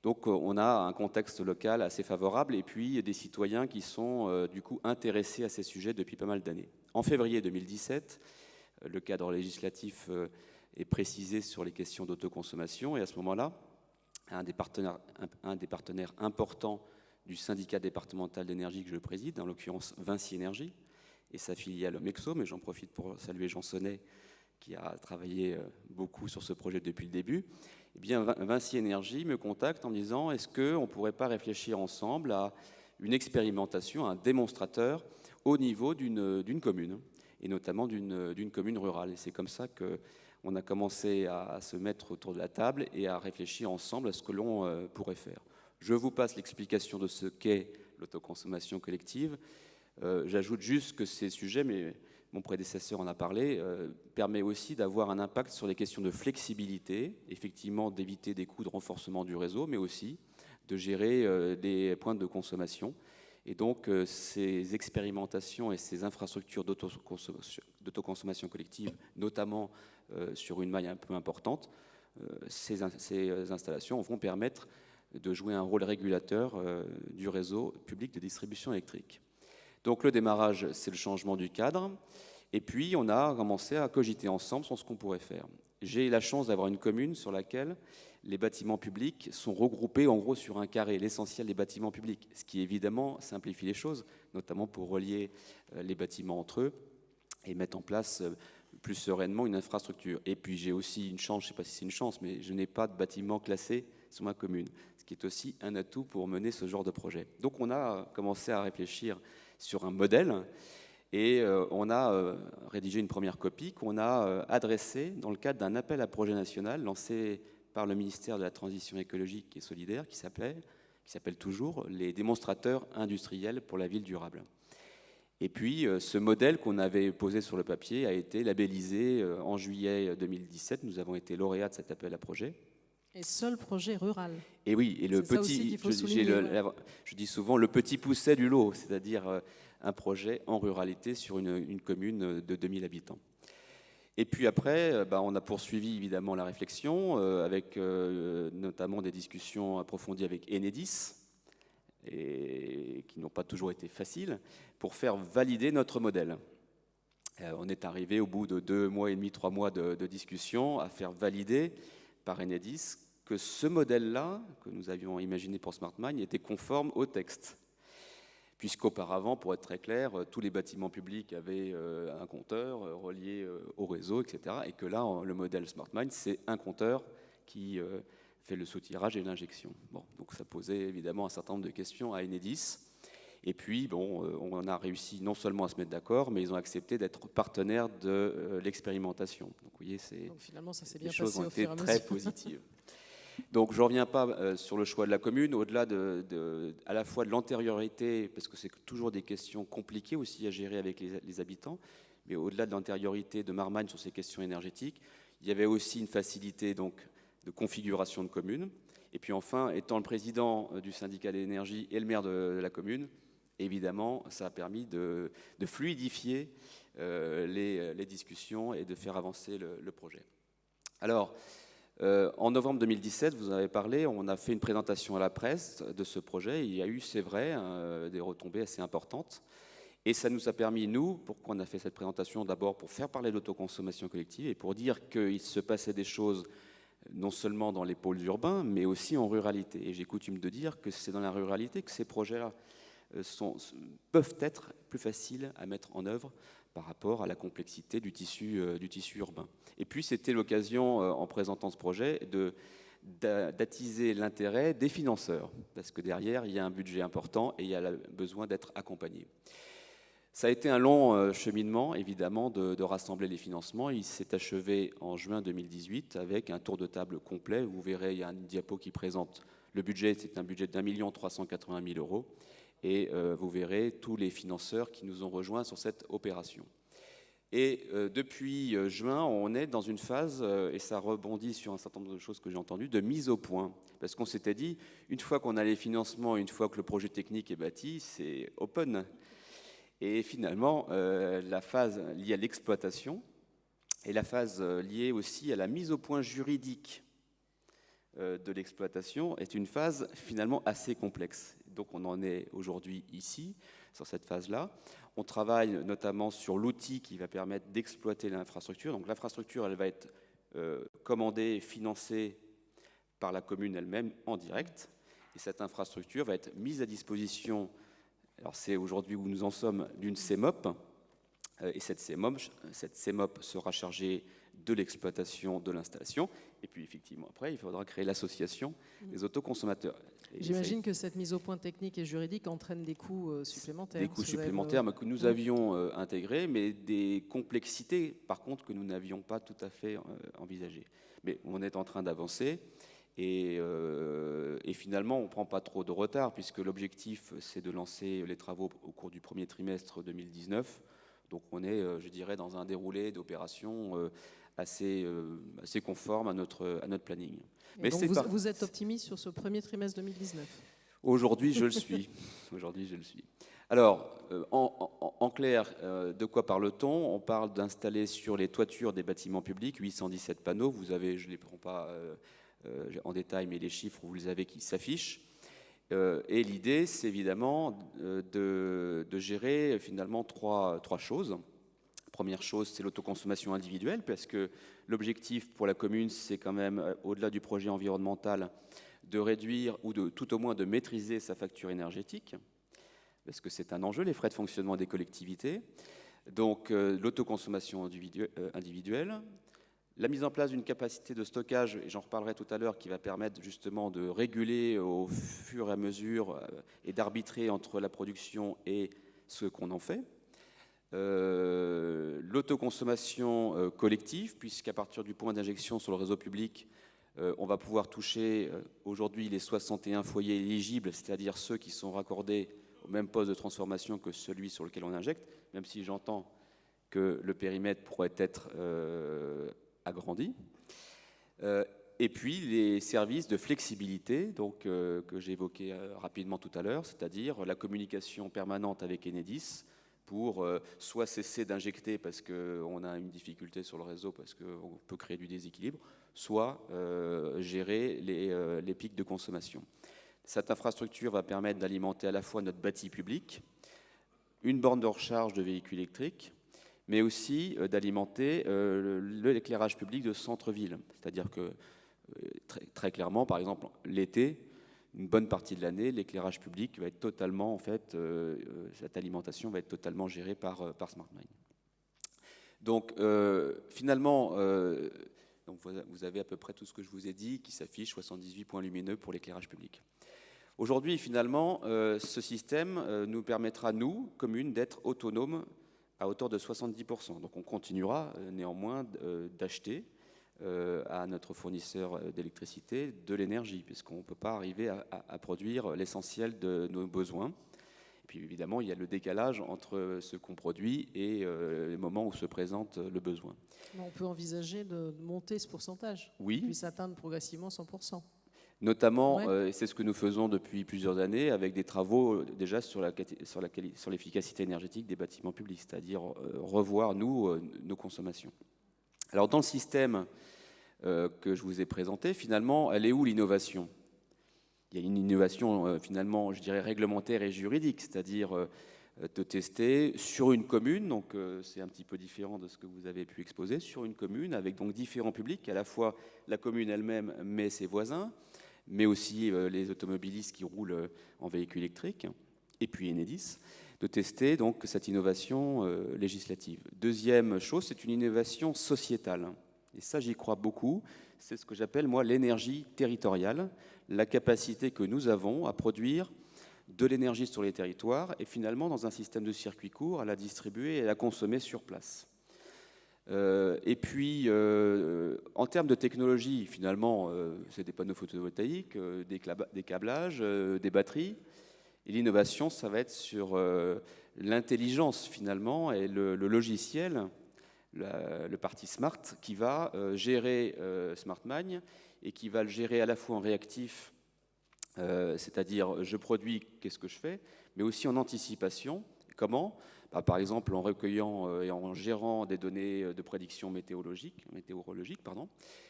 Donc on a un contexte local assez favorable et puis des citoyens qui sont du coup intéressés à ces sujets depuis pas mal d'années. En février 2017, le cadre législatif est précisé sur les questions d'autoconsommation et à ce moment-là, un des partenaires importants du syndicat départemental d'énergie que je préside, en l'occurrence Vinci Énergie et sa filiale Mexo, mais j'en profite pour saluer Jean Sonnet qui a travaillé beaucoup sur ce projet depuis le début. Eh bien, Vinci Énergie me contacte en me disant est-ce qu'on ne pourrait pas réfléchir ensemble à une expérimentation, un démonstrateur au niveau d'une commune, et notamment d'une commune rurale. Et c'est comme ça qu'on a commencé à se mettre autour de la table et à réfléchir ensemble à ce que l'on pourrait faire. Je vous passe l'explication de ce qu'est l'autoconsommation collective. J'ajoute juste que ces sujets, mais mon prédécesseur en a parlé, permet aussi d'avoir un impact sur les questions de flexibilité, effectivement d'éviter des coûts de renforcement du réseau, mais aussi de gérer des points de consommation. Et donc ces expérimentations et ces infrastructures d'autoconsommation collective, notamment sur une maille un peu importante, ces installations vont permettre de jouer un rôle régulateur du réseau public de distribution électrique. Donc le démarrage, c'est le changement du cadre. Et puis, on a commencé à cogiter ensemble sur ce qu'on pourrait faire. J'ai la chance d'avoir une commune sur laquelle les bâtiments publics sont regroupés en gros sur un carré, l'essentiel des bâtiments publics, ce qui évidemment simplifie les choses, notamment pour relier les bâtiments entre eux et mettre en place plus sereinement une infrastructure. Et puis j'ai aussi une chance, je ne sais pas si c'est une chance, mais je n'ai pas de bâtiment classé sur ma commune, ce qui est aussi un atout pour mener ce genre de projet. Donc on a commencé à réfléchir sur un modèle et on a rédigé une première copie qu'on a adressée dans le cadre d'un appel à projet national lancé par le ministère de la Transition écologique et solidaire qui s'appelle toujours les démonstrateurs industriels pour la ville durable. Et puis ce modèle qu'on avait posé sur le papier a été labellisé en juillet 2017. Nous avons été lauréats de cet appel à projet. Et seul projet rural. Et oui, et le petit, je dis souvent le petit pousset du lot, c'est-à-dire un projet en ruralité sur une commune de 2000 habitants. Et puis après, on a poursuivi évidemment la réflexion avec notamment des discussions approfondies avec Enedis, et qui n'ont pas toujours été faciles, pour faire valider notre modèle. On est arrivé au bout de 2 mois et demi, 3 mois de discussion à faire valider par Enedis que ce modèle-là, que nous avions imaginé pour SmartMine, était conforme au texte. Puisqu'auparavant, pour être très clair, tous les bâtiments publics avaient un compteur relié au réseau, etc. Et que là, le modèle SmartMine, c'est un compteur qui fait le soutirage et l'injection. Bon, donc ça posait évidemment un certain nombre de questions à Enedis. Et puis, on a réussi non seulement à se mettre d'accord, mais ils ont accepté d'être partenaires de l'expérimentation. Donc, vous voyez, finalement, ça s'est bien les choses ont passé été très positives. Donc, je ne reviens pas sur le choix de la commune, au-delà à la fois de l'antériorité, parce que c'est toujours des questions compliquées aussi à gérer avec les habitants, mais au-delà de l'antériorité de Marmagne sur ces questions énergétiques, il y avait aussi une facilité donc, de configuration de commune. Et puis enfin, étant le président du syndicat d'énergie et le maire de la commune, évidemment, ça a permis de fluidifier les discussions et de faire avancer le projet. Alors, en novembre 2017, vous en avez parlé, on a fait une présentation à la presse de ce projet. Il y a eu, c'est vrai, des retombées assez importantes. Et ça nous a permis, nous, pourquoi on a fait cette présentation, d'abord pour faire parler de l'autoconsommation collective et pour dire qu'il se passait des choses non seulement dans les pôles urbains, mais aussi en ruralité. Et j'ai coutume de dire que c'est dans la ruralité que ces projets-là peuvent être plus faciles à mettre en œuvre par rapport à la complexité du tissu urbain. Et puis c'était l'occasion, en présentant ce projet, d'attiser l'intérêt des financeurs, parce que derrière, il y a un budget important et il y a besoin d'être accompagné. Ça a été un long cheminement, évidemment, de rassembler les financements. Il s'est achevé en juin 2018 avec un tour de table complet. Vous verrez, il y a une diapo qui présente le budget. C'est un budget d'1 380 000 €. Et vous verrez tous les financeurs qui nous ont rejoints sur cette opération. Et depuis juin, on est dans une phase, et ça rebondit sur un certain nombre de choses que j'ai entendues, de mise au point. Parce qu'on s'était dit, une fois qu'on a les financements, une fois que le projet technique est bâti, c'est open. Et finalement, la phase liée à l'exploitation et la phase liée aussi à la mise au point juridique de l'exploitation est une phase finalement assez complexe. Donc on en est aujourd'hui ici, sur cette phase-là. On travaille notamment sur l'outil qui va permettre d'exploiter l'infrastructure. Donc l'infrastructure, elle va être commandée, financée par la commune elle-même en direct. Et cette infrastructure va être mise à disposition, alors c'est aujourd'hui où nous en sommes, d'une CEMOP. Et cette CEMOP sera chargée de l'exploitation de l'installation. Et puis, effectivement, après, il faudra créer l'association des autoconsommateurs. J'imagine que cette mise au point technique et juridique entraîne des coûts supplémentaires. Des coûts supplémentaires que nous avions intégrés, mais des complexités, par contre, que nous n'avions pas tout à fait envisagées. Mais on est en train d'avancer. Et finalement, on ne prend pas trop de retard, puisque l'objectif, c'est de lancer les travaux au cours du premier trimestre 2019. Donc on est, je dirais, dans un déroulé d'opérations assez conforme à notre planning. Mais donc vous êtes optimiste sur ce premier trimestre 2019 ? Aujourd'hui, je le suis. Aujourd'hui, je le suis. Alors, en clair, de quoi parle-t-on ? On parle d'installer sur les toitures des bâtiments publics 817 panneaux. Vous avez, je ne les prends pas en détail, mais les chiffres, vous les avez qui s'affichent. Et l'idée, c'est évidemment de gérer finalement trois choses. Première chose, c'est l'autoconsommation individuelle, parce que l'objectif pour la commune, c'est quand même, au-delà du projet environnemental, de réduire ou tout au moins de maîtriser sa facture énergétique, parce que c'est un enjeu, les frais de fonctionnement des collectivités. Donc l'autoconsommation individuelle. La mise en place d'une capacité de stockage, et j'en reparlerai tout à l'heure, qui va permettre justement de réguler au fur et à mesure et d'arbitrer entre la production et ce qu'on en fait. L'autoconsommation collective, puisqu'à partir du point d'injection sur le réseau public, on va pouvoir toucher aujourd'hui les 61 foyers éligibles, c'est-à-dire ceux qui sont raccordés au même poste de transformation que celui sur lequel on injecte, même si j'entends que le périmètre pourrait être agrandi. Et puis les services de flexibilité, donc, que j'ai évoqué rapidement tout à l'heure, c'est-à-dire la communication permanente avec Enedis pour soit cesser d'injecter parce qu'on a une difficulté sur le réseau, parce qu'on peut créer du déséquilibre, soit gérer les pics de consommation. Cette infrastructure va permettre d'alimenter à la fois notre bâti public, une borne de recharge de véhicules électriques, mais aussi d'alimenter l'éclairage public de centre-ville. C'est-à-dire que, très clairement, par exemple, l'été, une bonne partie de l'année, l'éclairage public va être totalement, en fait, cette alimentation va être totalement gérée par SmartMine. Donc, finalement, donc vous avez à peu près tout ce que je vous ai dit qui s'affiche, 78 points lumineux pour l'éclairage public. Aujourd'hui, finalement, ce système nous permettra, nous, communes, d'être autonomes à hauteur de 70%. Donc on continuera néanmoins d'acheter à notre fournisseur d'électricité de l'énergie, puisqu'on ne peut pas arriver à produire l'essentiel de nos besoins. Et puis évidemment, il y a le décalage entre ce qu'on produit et les moments où se présente le besoin. On peut envisager de monter ce pourcentage, oui, puis atteindre progressivement 100%. Notamment, c'est ce que nous faisons depuis plusieurs années avec des travaux déjà sur l'efficacité énergétique des bâtiments publics, c'est-à-dire revoir, nous, nos consommations. Alors, dans le système que je vous ai présenté, finalement, elle est où l'innovation ? Il y a une innovation, finalement, je dirais, réglementaire et juridique, c'est-à-dire de tester sur une commune, donc c'est un petit peu différent de ce que vous avez pu exposer, sur une commune, avec donc différents publics, à la fois la commune elle-même, mais ses voisins, mais aussi les automobilistes qui roulent en véhicule électrique, et puis Enedis, de tester donc cette innovation législative. Deuxième chose, c'est une innovation sociétale. Et ça, j'y crois beaucoup. C'est ce que j'appelle, moi, l'énergie territoriale, la capacité que nous avons à produire de l'énergie sur les territoires et finalement, dans un système de circuit court, à la distribuer et à la consommer sur place. Et puis, en termes de technologie, finalement, c'est des panneaux photovoltaïques, des câblages, des batteries. Et l'innovation, ça va être sur l'intelligence, finalement, et le logiciel, le parti Smart, qui va gérer SmartMine et qui va le gérer à la fois en réactif, c'est-à-dire je produis, qu'est-ce que je fais, mais aussi en anticipation. Comment ? Par exemple, en recueillant et en gérant des données de prédiction météorologique,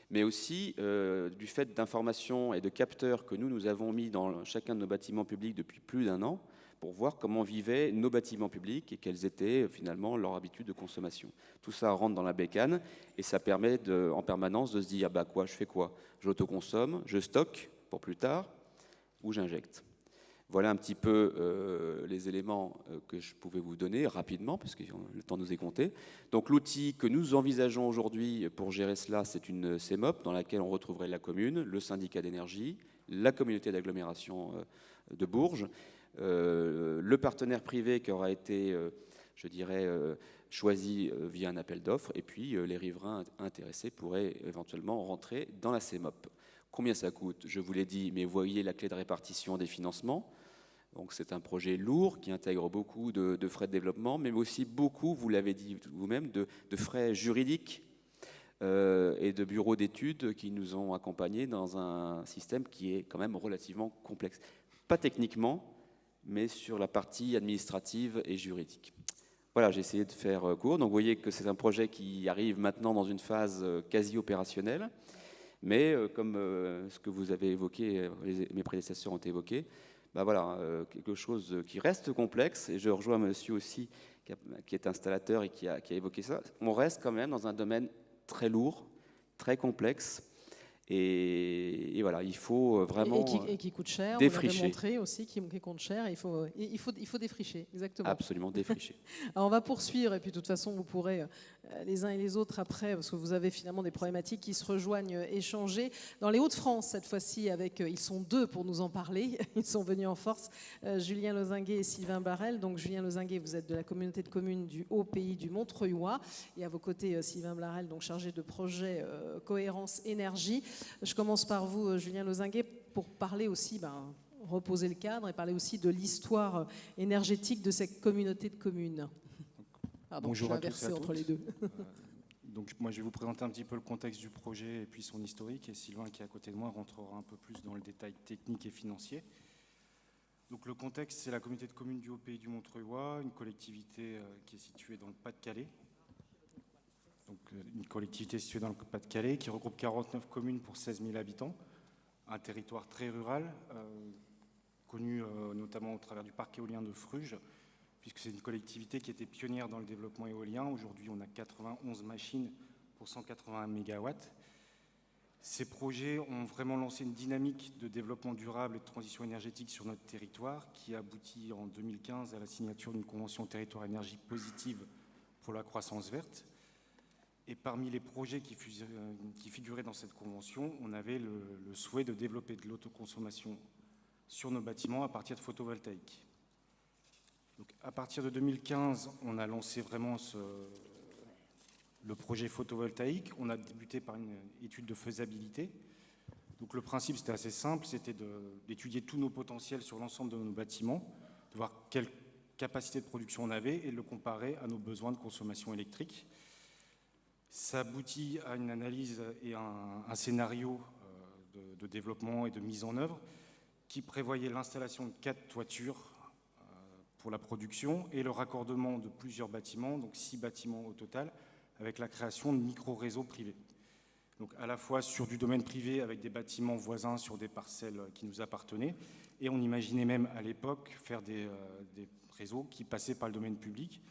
mais aussi du fait d'informations et de capteurs que nous avons mis dans chacun de nos bâtiments publics depuis plus d'1 an, pour voir comment vivaient nos bâtiments publics et quelles étaient finalement leurs habitudes de consommation. Tout ça rentre dans la bécane et ça permet en permanence de se dire je fais quoi ? J'autoconsomme, je stocke pour plus tard ou j'injecte. Voilà un petit peu les éléments que je pouvais vous donner rapidement, parce que le temps nous est compté. Donc l'outil que nous envisageons aujourd'hui pour gérer cela, c'est une CEMOP dans laquelle on retrouverait la commune, le syndicat d'énergie, la communauté d'agglomération de Bourges, le partenaire privé qui aura été, choisi via un appel d'offres, et puis les riverains intéressés pourraient éventuellement rentrer dans la CEMOP. Combien ça coûte ? Je vous l'ai dit, mais vous voyez la clé de répartition des financements. Donc c'est un projet lourd qui intègre beaucoup de frais de développement, mais aussi beaucoup, vous l'avez dit vous-même, de frais juridiques et de bureaux d'études qui nous ont accompagnés dans un système qui est quand même relativement complexe. Pas techniquement, mais sur la partie administrative et juridique. Voilà, j'ai essayé de faire court. Donc vous voyez que c'est un projet qui arrive maintenant dans une phase quasi opérationnelle. Mais comme ce que vous avez évoqué, mes prédécesseurs ont évoqué, quelque chose qui reste complexe, et je rejoins monsieur aussi, qui est installateur et qui a évoqué ça, on reste quand même dans un domaine très lourd, très complexe, et voilà, il faut vraiment et qui coûte cher, défricher. On l'avait montré aussi, qui coûte cher, il faut défricher, exactement. Absolument, défricher. Alors on va poursuivre, et puis de toute façon, vous pourrez les uns et les autres après, parce que vous avez finalement des problématiques qui se rejoignent, échanger. Dans les Hauts-de-France, cette fois-ci, ils sont 2 pour nous en parler, ils sont venus en force, Julien Lozinguet et Sylvain Barrel. Donc Julien Lozinguet, vous êtes de la communauté de communes du Haut-Pays du Montreuilois, et à vos côtés, Sylvain Barrel, donc chargé de projet Cohérence Énergie. Je commence par vous, Julien Lozinguet, pour parler aussi, reposer le cadre et parler aussi de l'histoire énergétique de cette communauté de communes. Pardon, Bonjour à tous et inversé à entre toutes. les deux. Donc moi je vais vous présenter un petit peu le contexte du projet et puis son historique, et Sylvain qui est à côté de moi rentrera un peu plus dans le détail technique et financier. Donc le contexte, c'est la communauté de communes du Haut-Pays du Montreuilois, une collectivité qui est située dans le Pas-de-Calais. Donc une collectivité située dans le Pas-de-Calais qui regroupe 49 communes pour 16 000 habitants, un territoire très rural, connu notamment au travers du parc éolien de Fruges, puisque c'est une collectivité qui était pionnière dans le développement éolien. Aujourd'hui, on a 91 machines pour 180 MW. Ces projets ont vraiment lancé une dynamique de développement durable et de transition énergétique sur notre territoire, qui aboutit en 2015 à la signature d'une convention territoire énergie positive pour la croissance verte. Et parmi les projets qui figuraient dans cette convention, on avait le souhait de développer de l'autoconsommation sur nos bâtiments à partir de photovoltaïque. Donc, à partir de 2015, on a lancé vraiment le projet photovoltaïque. On a débuté par une étude de faisabilité. Donc, le principe, c'était assez simple, c'était d'étudier tous nos potentiels sur l'ensemble de nos bâtiments, de voir quelle capacité de production on avait et de le comparer à nos besoins de consommation électrique. Ça aboutit à une analyse et un scénario de développement et de mise en œuvre qui prévoyait l'installation de 4 toitures pour la production et le raccordement de plusieurs bâtiments, donc 6 bâtiments au total, avec la création de micro-réseaux privés. Donc à la fois sur du domaine privé avec des bâtiments voisins sur des parcelles qui nous appartenaient, et on imaginait même à l'époque faire des réseaux qui passaient par le domaine public.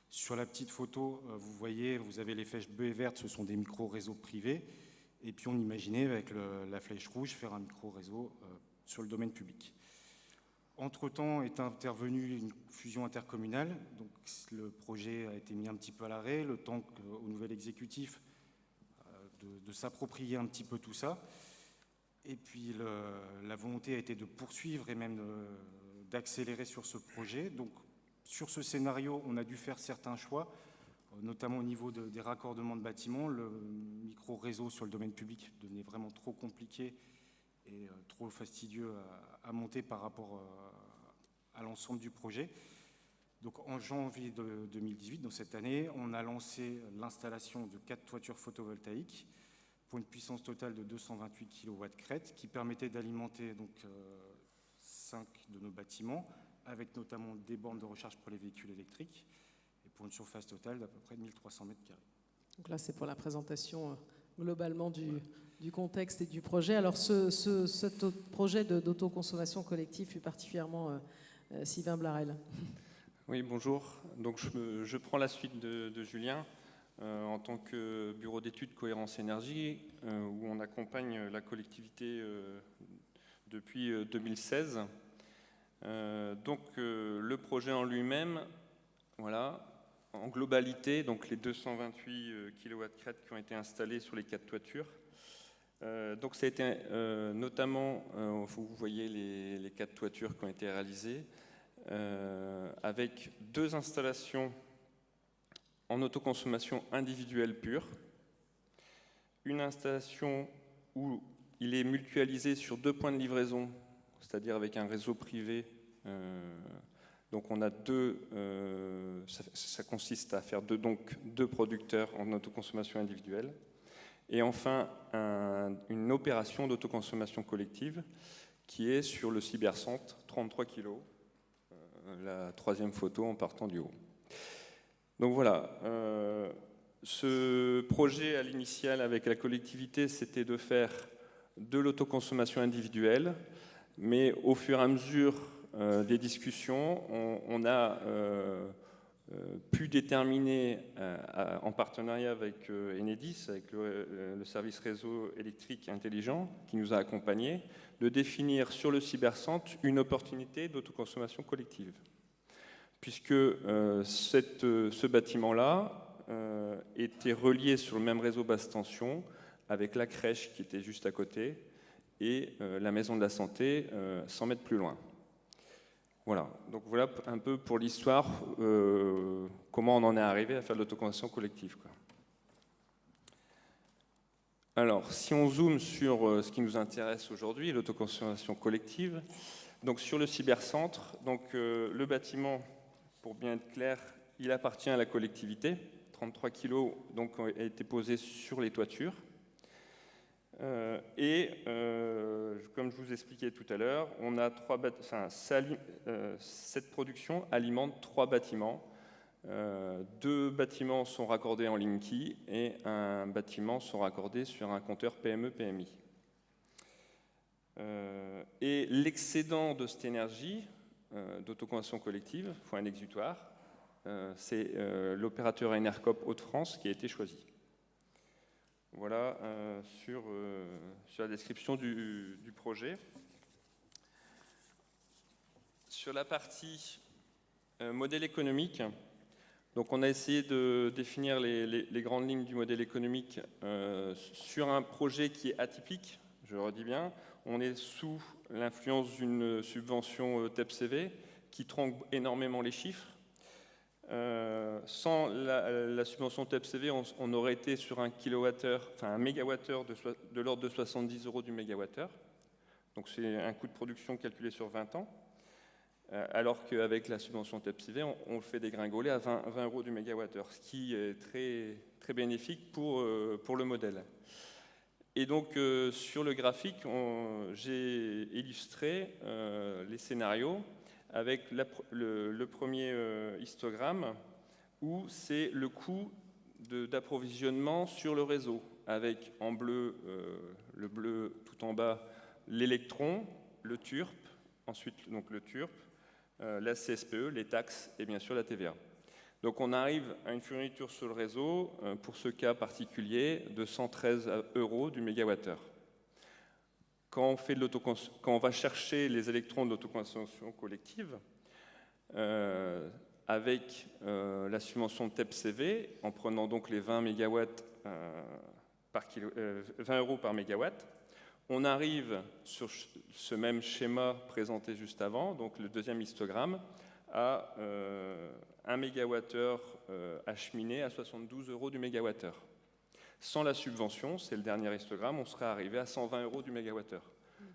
Sur la petite photo, vous voyez, vous avez les flèches bleues et vertes, ce sont des micro-réseaux privés, et puis on imaginait avec la flèche rouge faire un micro-réseau sur le domaine public. Entre-temps est intervenue une fusion intercommunale, donc le projet a été mis un petit peu à l'arrêt, le temps au nouvel exécutif de s'approprier un petit peu tout ça. Et puis la volonté a été de poursuivre et même d'accélérer sur ce projet. Donc sur ce scénario, on a dû faire certains choix, notamment au niveau des raccordements de bâtiments. Le micro-réseau sur le domaine public devenait vraiment trop compliqué et trop fastidieux à monter par rapport à l'ensemble du projet. Donc en janvier 2018, donc cette année, on a lancé l'installation de 4 toitures photovoltaïques pour une puissance totale de 228 kW crête qui permettait d'alimenter donc 5 de nos bâtiments avec notamment des bornes de recharge pour les véhicules électriques, et pour une surface totale d'à peu près 1300 mètres carrés. Donc là, c'est pour la présentation globalement du contexte et du projet. Alors, ce projet d'autoconsommation collective fut particulièrement Sylvain Blarel. Oui, bonjour. Donc, je prends la suite de Julien en tant que bureau d'études Cohérence Énergie, où on accompagne la collectivité depuis 2016. Donc, le projet en lui-même, voilà, en globalité, donc les 228 kW crête qui ont été installés sur les 4 toitures. Donc ça a été notamment, vous voyez les 4 toitures qui ont été réalisées, avec 2 installations en autoconsommation individuelle pure, une installation où il est mutualisé sur 2 points de livraison, c'est-à-dire avec un réseau privé. Donc on a ça consiste à faire deux producteurs en autoconsommation individuelle. Et enfin, une opération d'autoconsommation collective qui est sur le cybercentre, 33 kg, la 3e photo en partant du haut. Donc voilà, ce projet à l'initial avec la collectivité, c'était de faire de l'autoconsommation individuelle, mais au fur et à mesure des discussions, on a pu déterminer, en partenariat avec Enedis, avec le service réseau électrique intelligent qui nous a accompagnés, de définir sur le cybercentre une opportunité d'autoconsommation collective. Puisque ce bâtiment-là était relié sur le même réseau basse tension avec la crèche qui était juste à côté et la maison de la santé 100 mètres plus loin. Voilà, donc voilà un peu pour l'histoire, comment on en est arrivé à faire de l'autoconsommation collective, quoi. Alors, si on zoome sur ce qui nous intéresse aujourd'hui, l'autoconsommation collective, donc sur le cybercentre, donc le bâtiment, pour bien être clair, il appartient à la collectivité. 33 kg donc, ont été posés sur les toitures. Comme je vous expliquais tout à l'heure, on a cette production alimente 3 bâtiments. 2 bâtiments sont raccordés en Linky et un bâtiment sont raccordés sur un compteur PME-PMI. Et l'excédent de cette énergie d'autoconsommation collective, il faut un exutoire, c'est l'opérateur Enercop Hauts-de-France qui a été choisi. Voilà sur la description du projet. Sur la partie modèle économique, donc on a essayé de définir les grandes lignes du modèle économique sur un projet qui est atypique, je le redis bien. On est sous l'influence d'une subvention TEPCV qui tronque énormément les chiffres. Sans la subvention TEPCV, on aurait été sur un mégawattheure de l'ordre de 70 € du mégawattheure. Donc c'est un coût de production calculé sur 20 ans. Alors qu'avec la subvention TEPCV, on le fait dégringoler à 20 € du mégawattheure, ce qui est très, très bénéfique pour le modèle. Et donc sur le graphique, j'ai illustré les scénarios avec le premier histogramme où c'est le coût d'approvisionnement sur le réseau, avec en bleu, le bleu tout en bas, l'électron, le TURP, ensuite donc le TURP, la CSPE, les taxes et bien sûr la TVA. Donc on arrive à une fourniture sur le réseau, pour ce cas particulier, de 113 € du mégawattheure. Quand on va chercher les électrons de l'autoconsommation collective, avec la subvention de TEPCV, en prenant donc les 20 € par mégawatt, on arrive sur ce même schéma présenté juste avant, donc le deuxième histogramme, à 1 mégawattheure acheminé à 72 € du mégawattheure. Sans la subvention, c'est le dernier histogramme, on serait arrivé à 120 € du mégawattheure.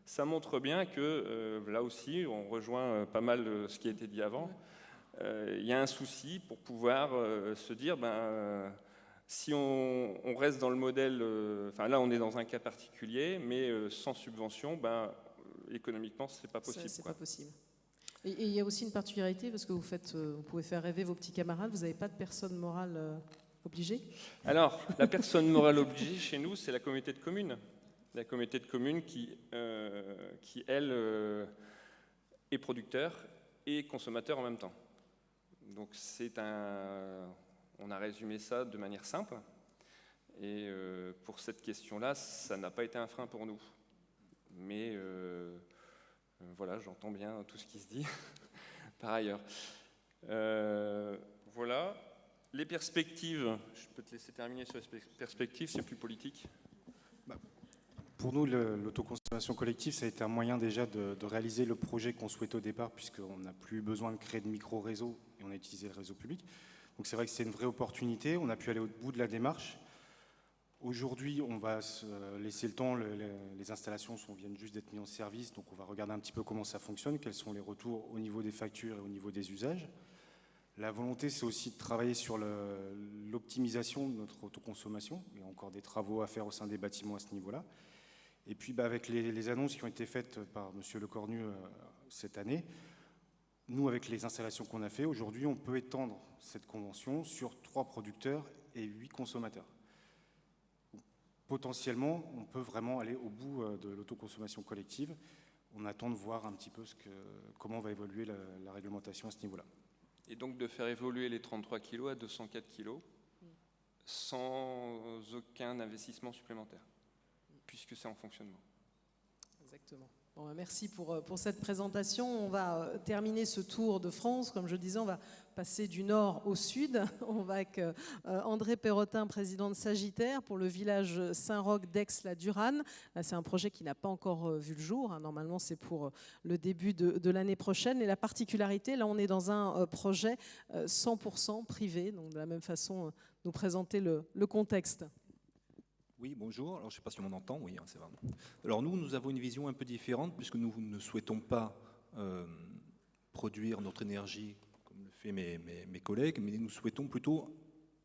Ça montre bien que, là aussi, on rejoint pas mal ce qui a été dit avant, il y a un souci pour pouvoir se dire, si on reste dans le modèle, là on est dans un cas particulier, mais sans subvention, économiquement, c'est pas possible. C'est pas possible. Et il y a aussi une particularité, parce que vous pouvez faire rêver vos petits camarades, vous n'avez pas de personne morale obligée? Alors, la personne morale obligée chez nous, c'est la communauté de communes. La communauté de communes qui elle, est producteur et consommateur en même temps. Donc on a résumé ça de manière simple. Et pour cette question-là, ça n'a pas été un frein pour nous. Mais voilà, j'entends bien tout ce qui se dit par ailleurs. Voilà. Les perspectives, je peux te laisser terminer sur les perspectives, c'est plus politique. Pour nous, l'autoconsommation collective, ça a été un moyen déjà de réaliser le projet qu'on souhaitait au départ, puisqu'on n'a plus besoin de créer de micro-réseaux et on a utilisé le réseau public. Donc c'est vrai que c'est une vraie opportunité, on a pu aller au bout de la démarche. Aujourd'hui, on va se laisser le temps, les installations viennent juste d'être mises en service, donc on va regarder un petit peu comment ça fonctionne, quels sont les retours au niveau des factures et au niveau des usages. La volonté, c'est aussi de travailler sur l'optimisation de notre autoconsommation. Il y a encore des travaux à faire au sein des bâtiments à ce niveau-là. Et puis avec les annonces qui ont été faites par M. Lecornu cette année, nous, avec les installations qu'on a fait, aujourd'hui, on peut étendre cette convention sur 3 producteurs et 8 consommateurs. Potentiellement, on peut vraiment aller au bout de l'autoconsommation collective. On attend de voir un petit peu comment va évoluer la réglementation à ce niveau-là. Et donc de faire évoluer les 33 kg à 204 kg sans aucun investissement supplémentaire, puisque c'est en fonctionnement. Exactement. Bon, merci pour cette présentation. On va terminer ce tour de France. Comme je disais, on va passer du nord au sud. On va avec André Perrotin, président de Sagittaire, pour le village Saint-Roch d'Aix-la-Durane. Là, c'est un projet qui n'a pas encore vu le jour. Normalement, c'est pour le début de l'année prochaine. Et la particularité, là, on est dans un projet 100% privé. Donc, de la même façon, nous présenter le contexte. Oui, bonjour. Alors, je ne sais pas si on m'entend. Oui, c'est vrai. Alors, nous avons une vision un peu différente puisque nous ne souhaitons pas produire notre énergie comme le fait mes collègues, mais nous souhaitons plutôt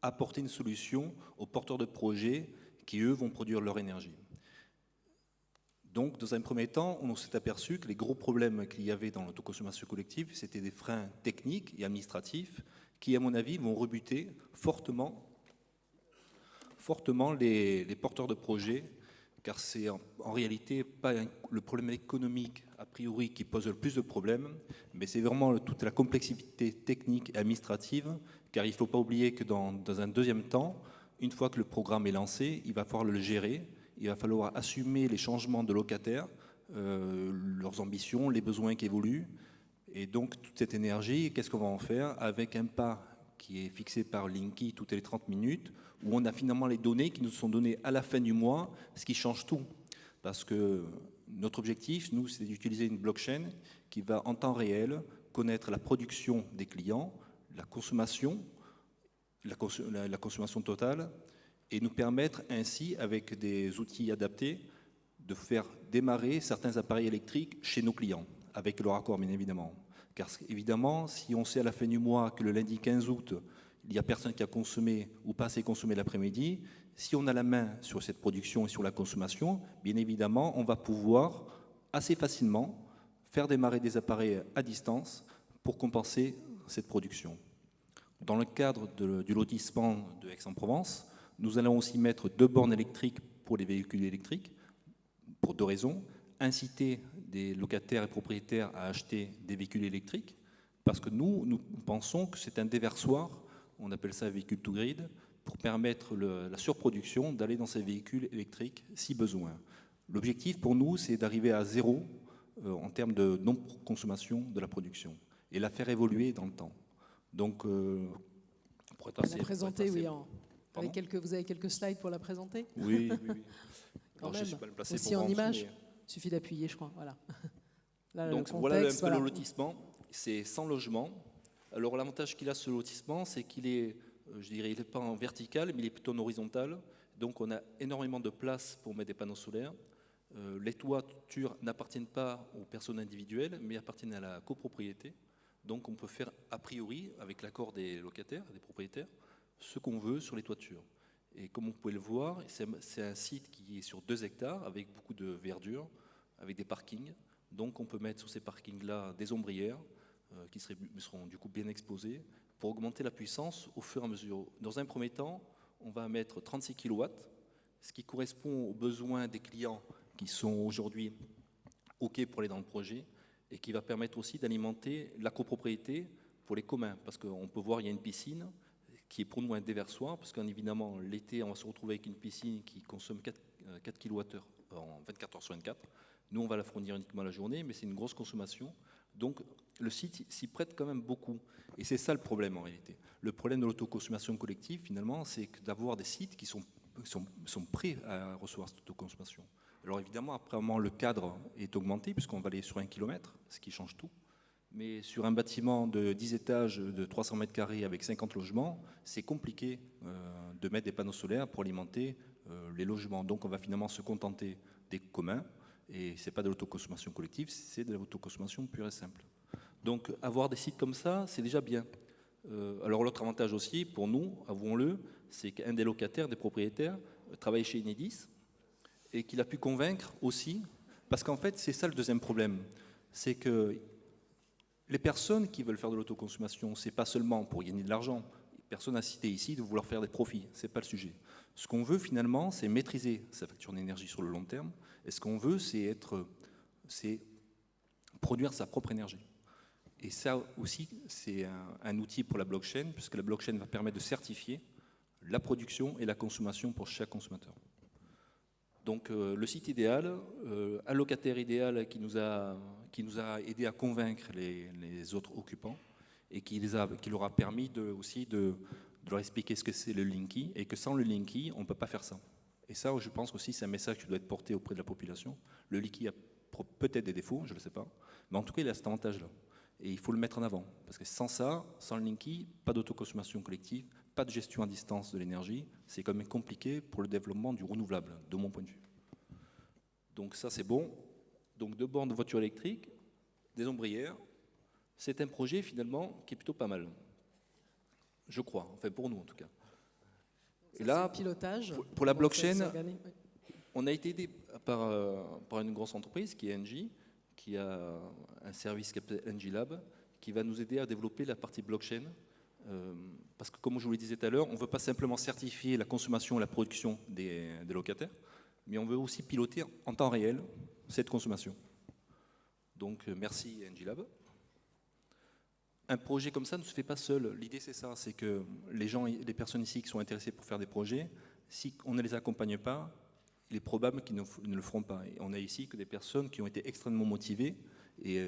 apporter une solution aux porteurs de projets qui, eux, vont produire leur énergie. Donc, dans un premier temps, on s'est aperçu que les gros problèmes qu'il y avait dans l'autoconsommation collective, c'était des freins techniques et administratifs qui, à mon avis, vont rebuter fortement les porteurs de projets, car c'est en réalité pas le problème économique a priori qui pose le plus de problèmes, mais c'est vraiment toute la complexité technique et administrative, car il ne faut pas oublier que dans un deuxième temps, une fois que le programme est lancé, il va falloir le gérer, il va falloir assumer les changements de locataires, leurs ambitions, les besoins qui évoluent, et donc toute cette énergie, qu'est-ce qu'on va en faire avec un pas qui est fixé par Linky toutes les 30 minutes, où on a finalement les données qui nous sont données à la fin du mois, ce qui change tout. Parce que notre objectif, nous, c'est d'utiliser une blockchain qui va en temps réel connaître la production des clients, la consommation totale, et nous permettre ainsi, avec des outils adaptés, de faire démarrer certains appareils électriques chez nos clients, avec leur accord bien évidemment. Car évidemment, si on sait à la fin du mois que le lundi 15 août, il n'y a personne qui a consommé ou pas assez consommé l'après-midi, si on a la main sur cette production et sur la consommation, bien évidemment, on va pouvoir assez facilement faire démarrer des appareils à distance pour compenser cette production. Dans le cadre du lotissement de Aix-en-Provence, nous allons aussi mettre 2 bornes électriques pour les véhicules électriques, pour 2 raisons. Inciter des locataires et propriétaires à acheter des véhicules électriques, parce que nous pensons que c'est un déversoir, on appelle ça véhicule to grid, pour permettre la surproduction d'aller dans ces véhicules électriques si besoin. L'objectif pour nous, c'est d'arriver à 0 en termes de non-consommation de la production et la faire évoluer dans le temps. Donc, pour la présenter, oui. Vous avez quelques slides pour la présenter? Oui. Quand Alors, même. je suis pas le placé aussi pour en images. Mais... Il suffit d'appuyer, je crois. Voilà. Là, donc le voilà contexte, un peu le lotissement. C'est 100 logements. Alors l'avantage qu'il a ce lotissement, c'est qu'il est, je dirais, il n'est pas en vertical, mais il est plutôt en horizontal. Donc on a énormément de place pour mettre des panneaux solaires. Les toitures n'appartiennent pas aux personnes individuelles, mais appartiennent à la copropriété. Donc on peut faire a priori, avec l'accord des locataires, des propriétaires, ce qu'on veut sur les toitures. Et comme vous pouvez le voir, c'est un site qui est sur 2 hectares avec beaucoup de verdure, avec des parkings. Donc on peut mettre sur ces parkings-là des ombrières, qui seront du coup bien exposés pour augmenter la puissance au fur et à mesure. Dans un premier temps, on va mettre 36 kW, ce qui correspond aux besoins des clients qui sont aujourd'hui OK pour aller dans le projet et qui va permettre aussi d'alimenter la copropriété pour les communs. Parce qu'on peut voir, il y a une piscine qui est pour nous un déversoir, parce qu'évidemment, l'été, on va se retrouver avec une piscine qui consomme 4 kWh en 24 heures sur 24. Nous, on va la fournir uniquement la journée, mais c'est une grosse consommation. Donc, le site s'y prête quand même beaucoup. Et c'est ça le problème en réalité. Le problème de l'autoconsommation collective, finalement, c'est d'avoir des sites qui sont prêts à recevoir cette autoconsommation. Alors évidemment, après, le cadre est augmenté, puisqu'on va aller sur 1 km, ce qui change tout. Mais sur un bâtiment de 10 étages de 300 mètres carrés avec 50 logements, c'est compliqué de mettre des panneaux solaires pour alimenter les logements. Donc on va finalement se contenter des communs. Et ce n'est pas de l'autoconsommation collective, c'est de l'autoconsommation pure et simple. Donc avoir des sites comme ça, c'est déjà bien. Alors l'autre avantage aussi, pour nous, avouons-le, c'est qu'un des locataires, des propriétaires, travaille chez Enedis et qu'il a pu convaincre aussi, parce qu'en fait, c'est ça le deuxième problème, c'est que les personnes qui veulent faire de l'autoconsommation, ce n'est pas seulement pour gagner de l'argent. Personne n'a cité ici de vouloir faire des profits, ce n'est pas le sujet. Ce qu'on veut finalement, c'est maîtriser sa facture d'énergie sur le long terme. Et ce qu'on veut, c'est produire sa propre énergie. Et ça aussi, c'est un outil pour la blockchain, puisque la blockchain va permettre de certifier la production et la consommation pour chaque consommateur. Donc le site idéal, un locataire idéal qui nous a aidé à convaincre les autres occupants et qui leur a permis aussi de leur expliquer ce que c'est le Linky et que sans le Linky, on ne peut pas faire ça. Et ça, je pense aussi, c'est un message qui doit être porté auprès de la population. Le Linky a peut-être des défauts, je ne le sais pas, mais en tout cas, il a cet avantage-là. Et il faut le mettre en avant, parce que sans ça, sans le Linky, pas d'autoconsommation collective, pas de gestion à distance de l'énergie, c'est quand même compliqué pour le développement du renouvelable, de mon point de vue. Donc ça, c'est bon. Donc de bornes de voitures électriques, des ombrières, c'est un projet finalement qui est plutôt pas mal. Je crois, enfin pour nous en tout cas. Et là, pilotage. Pour la blockchain, on a été aidé par une grosse entreprise qui est Engie, qui a un service qui s'appelle Engie Lab, qui va nous aider à développer la partie blockchain. Parce que comme je vous le disais tout à l'heure, on ne veut pas simplement certifier la consommation et la production des locataires, mais on veut aussi piloter en temps réel cette consommation. Donc merci Engie Lab. Un projet comme ça ne se fait pas seul. L'idée c'est ça, c'est que les personnes ici qui sont intéressées pour faire des projets, si on ne les accompagne pas, il est probable qu'ils ne le feront pas. Et on a ici que des personnes qui ont été extrêmement motivées et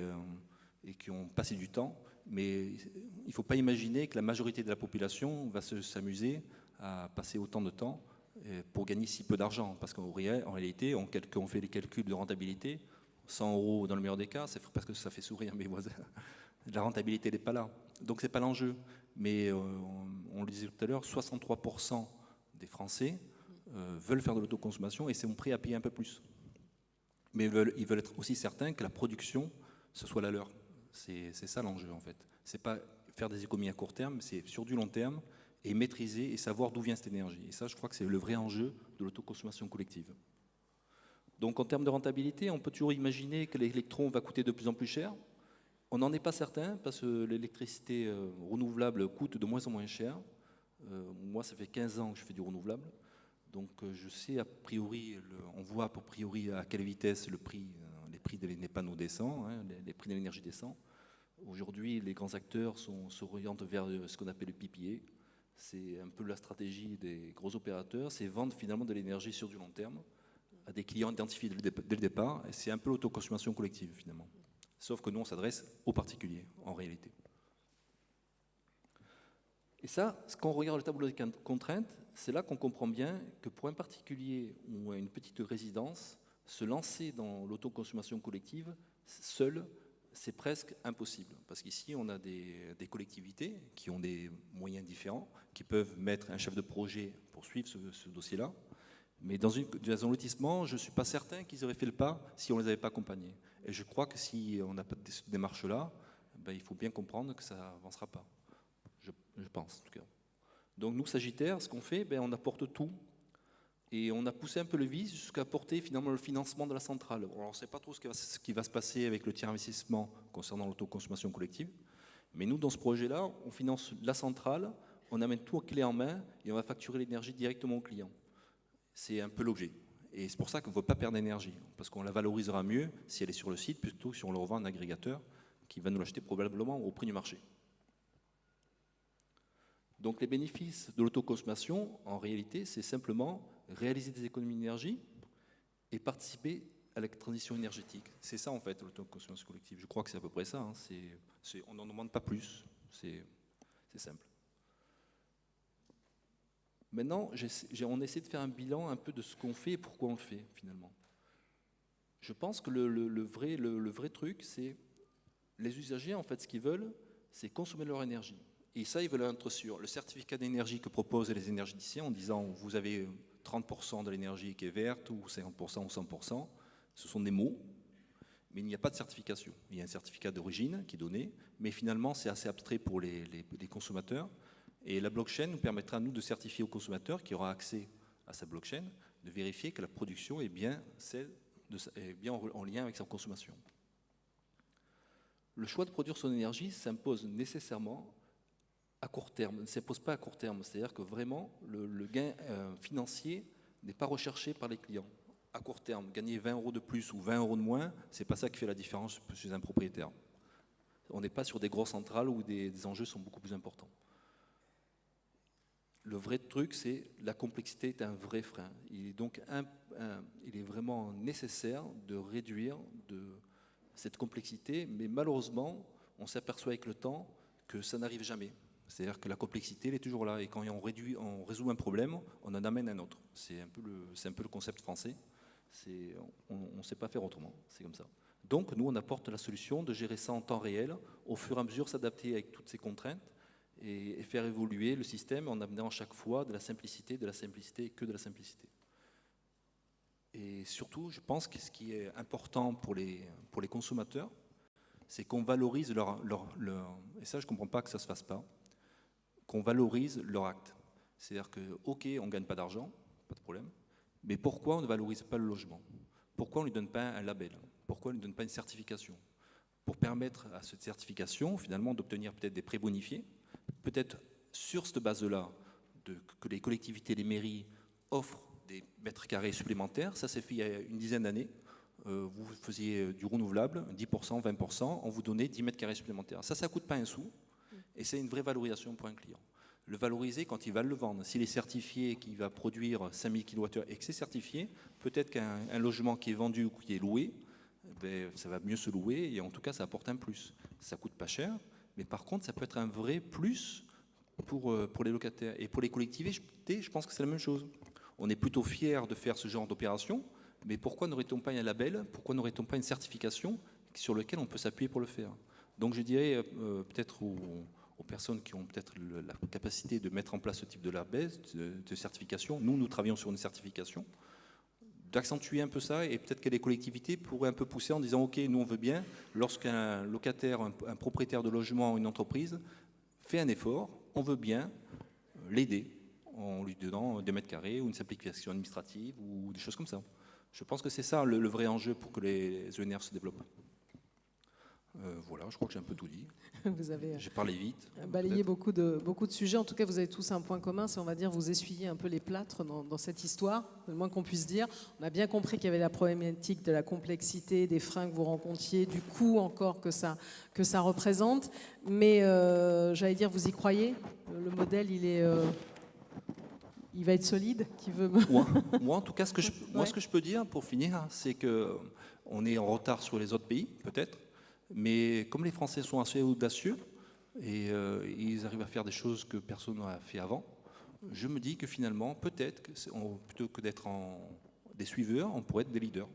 qui ont passé du temps, mais il ne faut pas imaginer que la majorité de la population va s'amuser à passer autant de temps pour gagner si peu d'argent. Parce qu'en réalité, on fait les calculs de rentabilité, 100 € dans le meilleur des cas, c'est parce que ça fait sourire mes voisins. La rentabilité n'est pas là. Donc ce n'est pas l'enjeu. Mais on le disait tout à l'heure, 63% des Français veulent faire de l'autoconsommation et sont prêts à payer un peu plus. Mais ils veulent être aussi certains que la production, ce soit la leur. C'est ça l'enjeu en fait. C'est pas faire des économies à court terme, c'est sur du long terme et maîtriser et savoir d'où vient cette énergie. Et ça, je crois que c'est le vrai enjeu de l'autoconsommation collective. Donc en termes de rentabilité, on peut toujours imaginer que l'électron va coûter de plus en plus cher. On n'en est pas certain parce que l'électricité renouvelable coûte de moins en moins cher. Moi, ça fait 15 ans que je fais du renouvelable. Donc je sais a priori, on voit a priori à quelle vitesse les prix des panneaux descendent, hein, les prix de l'énergie descendent. Aujourd'hui, les grands acteurs s'orientent vers ce qu'on appelle le PPA. C'est un peu la stratégie des gros opérateurs, c'est vendre finalement de l'énergie sur du long terme à des clients identifiés dès le départ. C'est un peu l'autoconsommation collective finalement. Sauf que nous, on s'adresse aux particuliers en réalité. Et ça, quand on regarde le tableau des contraintes, c'est là qu'on comprend bien que pour un particulier ou une petite résidence, se lancer dans l'autoconsommation collective, seul, c'est presque impossible. Parce qu'ici, on a des collectivités qui ont des moyens différents, qui peuvent mettre un chef de projet pour suivre ce dossier-là. Mais dans un lotissement, je ne suis pas certain qu'ils auraient fait le pas si on ne les avait pas accompagnés. Et je crois que si on n'a pas de cette démarche-là, ben, il faut bien comprendre que ça n'avancera pas. Je pense, en tout cas. Donc nous, Sagittaire, ce qu'on fait, ben, on apporte tout. Et on a poussé un peu le vis jusqu'à apporter finalement le financement de la centrale. Alors, on ne sait pas trop ce qui va se passer avec le tiers investissement concernant l'autoconsommation collective. Mais nous, dans ce projet-là, on finance la centrale, on amène tout clé en main et on va facturer l'énergie directement au client. C'est un peu l'objet. Et c'est pour ça qu'on ne veut pas perdre d'énergie, parce qu'on la valorisera mieux si elle est sur le site, plutôt que si on le revend à un agrégateur qui va nous l'acheter probablement au prix du marché. Donc les bénéfices de l'autoconsommation, en réalité, c'est simplement réaliser des économies d'énergie et participer à la transition énergétique. C'est ça en fait l'autoconsommation collective. Je crois que c'est à peu près ça. Hein. On n'en demande pas plus. C'est simple. Maintenant, on essaie de faire un bilan un peu de ce qu'on fait et pourquoi on le fait finalement. Je pense que le vrai truc, c'est les usagers, en fait, ce qu'ils veulent, c'est consommer leur énergie. Et ça, ils veulent être sûrs. Le certificat d'énergie que proposent les énergéticiens en disant vous avez 30% de l'énergie qui est verte ou 50% ou 100%, ce sont des mots, mais il n'y a pas de certification. Il y a un certificat d'origine qui est donné, mais finalement, c'est assez abstrait pour les consommateurs. Et la blockchain nous permettra, nous, de certifier au consommateur qui aura accès à sa blockchain, de vérifier que la production est bien, en lien avec sa consommation. Le choix de produire son énergie s'impose nécessairement à court terme, ne s'impose pas à court terme. C'est-à-dire que vraiment, le gain financier n'est pas recherché par les clients. À court terme, gagner 20 € de plus ou 20 € de moins, c'est pas ça qui fait la différence chez un propriétaire. On n'est pas sur des grosses centrales où des enjeux sont beaucoup plus importants. Le vrai truc, c'est la complexité est un vrai frein. Il est donc il est vraiment nécessaire de réduire cette complexité, mais malheureusement, on s'aperçoit avec le temps que ça n'arrive jamais. C'est-à-dire que la complexité, elle est toujours là. Et quand on résout un problème, on en amène un autre. C'est un peu le concept français. On ne sait pas faire autrement. C'est comme ça. Donc, nous, on apporte la solution de gérer ça en temps réel, au fur et à mesure s'adapter avec toutes ces contraintes et faire évoluer le système en amenant à chaque fois de la simplicité et que de la simplicité. Et surtout, je pense que ce qui est important pour les consommateurs, c'est qu'on valorise et ça, je ne comprends pas que ça ne se fasse pas, qu'on valorise leur acte. C'est-à-dire que, ok, on ne gagne pas d'argent, pas de problème, mais pourquoi on ne valorise pas le logement? Pourquoi on ne lui donne pas un label? Pourquoi on ne lui donne pas une certification? Pour permettre à cette certification, finalement, d'obtenir peut-être des prêts bonifiés, peut-être sur cette base-là, que les collectivités, les mairies offrent des mètres carrés supplémentaires. Ça s'est fait il y a une dizaine d'années. Vous faisiez du renouvelable, 10%, 20%, on vous donnait 10 mètres carrés supplémentaires. Ça ne coûte pas un sou, et c'est une vraie valorisation pour un client. Le valoriser quand il va le vendre. S'il est certifié qu'il va produire 5000 kWh et que c'est certifié, peut-être qu'un logement qui est vendu ou qui est loué, ça va mieux se louer, et en tout cas, ça apporte un plus. Ça ne coûte pas cher, mais par contre, ça peut être un vrai plus pour les locataires. Et pour les collectivités, je pense que c'est la même chose. On est plutôt fiers de faire ce genre d'opération, mais pourquoi n'aurait-on pas un label? Pourquoi n'aurait-on pas une certification sur laquelle on peut s'appuyer pour le faire? Donc je dirais peut-être aux personnes qui ont peut-être la capacité de mettre en place ce type de label, de certification, nous travaillons sur une certification, d'accentuer un peu ça, et peut-être que les collectivités pourraient un peu pousser en disant ok, nous on veut bien, lorsqu'un locataire, un propriétaire de logement, une entreprise fait un effort, on veut bien l'aider en lui donnant des mètres carrés ou une simplification administrative ou des choses comme ça. Je pense que c'est ça le vrai enjeu pour que les ENR se développent. Voilà, je crois que j'ai un peu tout dit. Vous avez j'ai parlé vite. Balayé beaucoup de sujets. En tout cas, vous avez tous un point commun, c'est, on va dire, vous essuyez un peu les plâtres dans cette histoire, le moins qu'on puisse dire. On a bien compris qu'il y avait la problématique de la complexité, des freins que vous rencontriez, du coût encore que ça représente. Mais j'allais dire, vous y croyez? Le modèle, il va être solide, Moi, en tout cas, ce que je peux dire, pour finir, c'est qu'on est en retard sur les autres pays, peut-être, mais comme les Français sont assez audacieux, et ils arrivent à faire des choses que personne n'a fait avant, je me dis que finalement, peut-être, plutôt que d'être des suiveurs, on pourrait être des leaders.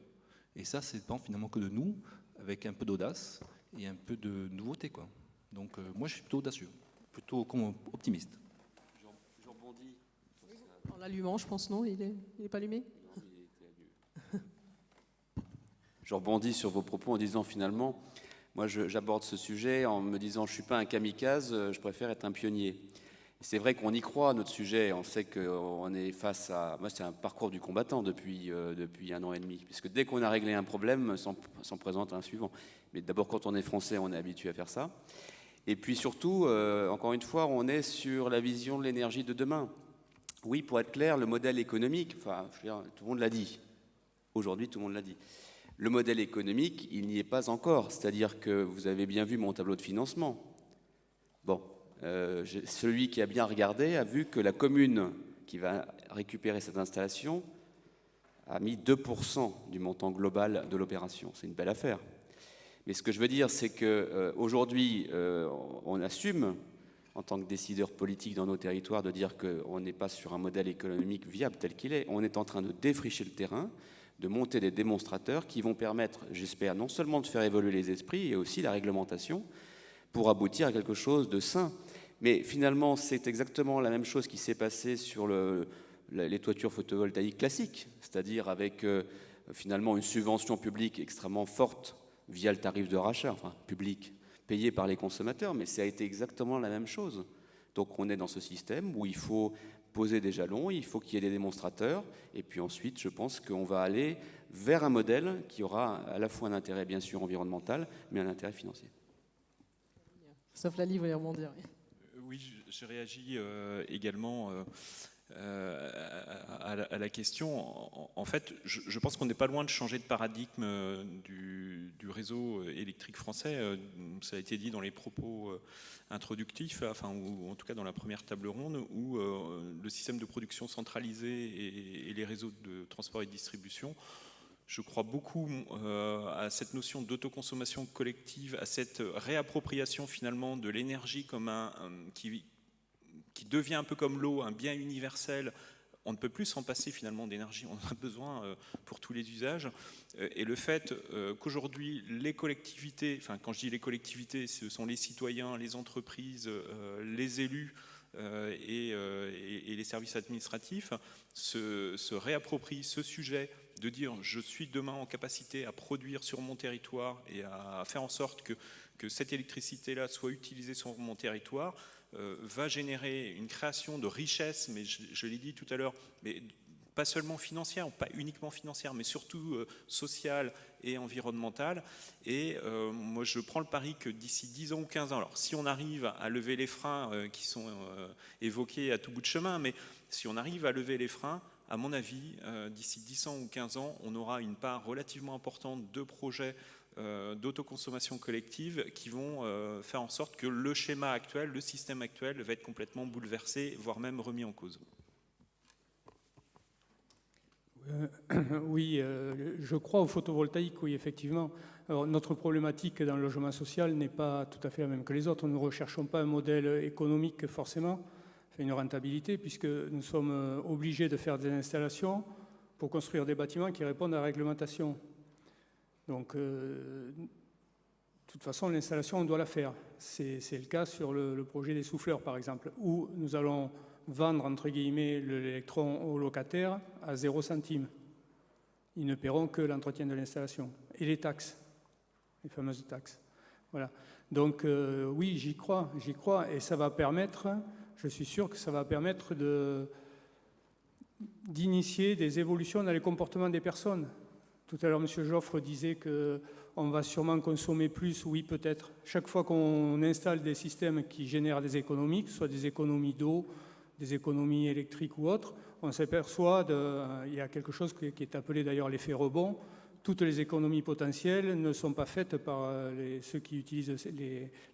Et ça, c'est dépend finalement que de nous, avec un peu d'audace et un peu de nouveauté, quoi. Donc moi, je suis plutôt audacieux, plutôt optimiste. Je rebondis. En l'allumant, je pense, non? Il est pas allumé? Je rebondis sur vos propos en disant finalement, moi j'aborde ce sujet en me disant je ne suis pas un kamikaze, je préfère être un pionnier. C'est vrai qu'on y croit à notre sujet, on sait qu'on est face à... Moi c'est un parcours du combattant depuis 1 an et demi, puisque dès qu'on a réglé un problème, s'en présente un suivant. Mais d'abord quand on est français, on est habitué à faire ça. Et puis surtout, encore une fois, on est sur la vision de l'énergie de demain. Oui, pour être clair, le modèle économique, enfin, je veux dire, tout le monde l'a dit. Aujourd'hui, tout le monde l'a dit. Le modèle économique, il n'y est pas encore. C'est-à-dire que vous avez bien vu mon tableau de financement. Bon, celui qui a bien regardé a vu que la commune qui va récupérer cette installation a mis 2% du montant global de l'opération. C'est une belle affaire. Mais ce que je veux dire, c'est qu'aujourd'hui, on assume, en tant que décideur politique dans nos territoires, de dire qu'on n'est pas sur un modèle économique viable tel qu'il est. On est en train de défricher le terrain, de monter des démonstrateurs qui vont permettre, j'espère, non seulement de faire évoluer les esprits, et aussi la réglementation, pour aboutir à quelque chose de sain. Mais finalement, c'est exactement la même chose qui s'est passée sur les toitures photovoltaïques classiques, c'est-à-dire avec finalement une subvention publique extrêmement forte via le tarif de rachat, enfin public, payé par les consommateurs, mais ça a été exactement la même chose. Donc on est dans ce système où il faut poser des jalons, il faut qu'il y ait des démonstrateurs, et puis ensuite je pense qu'on va aller vers un modèle qui aura à la fois un intérêt bien sûr environnemental, mais un intérêt financier. Sauf la livre et rebondir. Oui, je réagis également à la question. En fait, je pense qu'on n'est pas loin de changer de paradigme du réseau électrique français. Ça a été dit dans les propos introductifs, enfin, ou en tout cas dans la première table ronde, où le système de production centralisé et les réseaux de transport et de distribution, je crois beaucoup à cette notion d'autoconsommation collective, à cette réappropriation finalement de l'énergie comme qui devient un peu comme l'eau, un bien universel. On ne peut plus s'en passer finalement d'énergie, on en a besoin pour tous les usages. Et le fait qu'aujourd'hui les collectivités, enfin quand je dis les collectivités, ce sont les citoyens, les entreprises, les élus et les services administratifs, se réapproprient ce sujet de dire je suis demain en capacité à produire sur mon territoire et à faire en sorte que cette électricité-là soit utilisée sur mon territoire, va générer une création de richesse, mais je l'ai dit tout à l'heure, mais pas seulement financière, pas uniquement financière, mais surtout sociale et environnementale. Et moi, je prends le pari que d'ici 10 ans ou 15 ans, alors si on arrive à lever les freins qui sont évoqués à tout bout de chemin, mais si on arrive à lever les freins, à mon avis, d'ici 10 ans ou 15 ans, on aura une part relativement importante de projets d'autoconsommation collective qui vont faire en sorte que le schéma actuel, le système actuel va être complètement bouleversé, voire même remis en cause. Oui, je crois au photovoltaïque, oui, effectivement. Alors, notre problématique dans le logement social n'est pas tout à fait la même que les autres. Nous ne recherchons pas un modèle économique forcément, une rentabilité, puisque nous sommes obligés de faire des installations pour construire des bâtiments qui répondent à la réglementation. Donc, de toute façon, l'installation, on doit la faire. C'est le cas sur le projet des souffleurs, par exemple, où nous allons vendre, entre guillemets, l'électron aux locataires à 0 centime. Ils ne paieront que l'entretien de l'installation. Et les taxes, les fameuses taxes. Voilà. Donc, oui, j'y crois. Et ça va permettre, je suis sûr que ça va permettre d'initier des évolutions dans les comportements des personnes. Tout à l'heure, M. Joffre disait qu'on va sûrement consommer plus. Oui, peut-être. Chaque fois qu'on installe des systèmes qui génèrent des économies, que ce soit des économies d'eau, des économies électriques ou autres, on s'aperçoit il y a quelque chose qui est appelé d'ailleurs l'effet rebond. Toutes les économies potentielles ne sont pas faites par ceux qui utilisent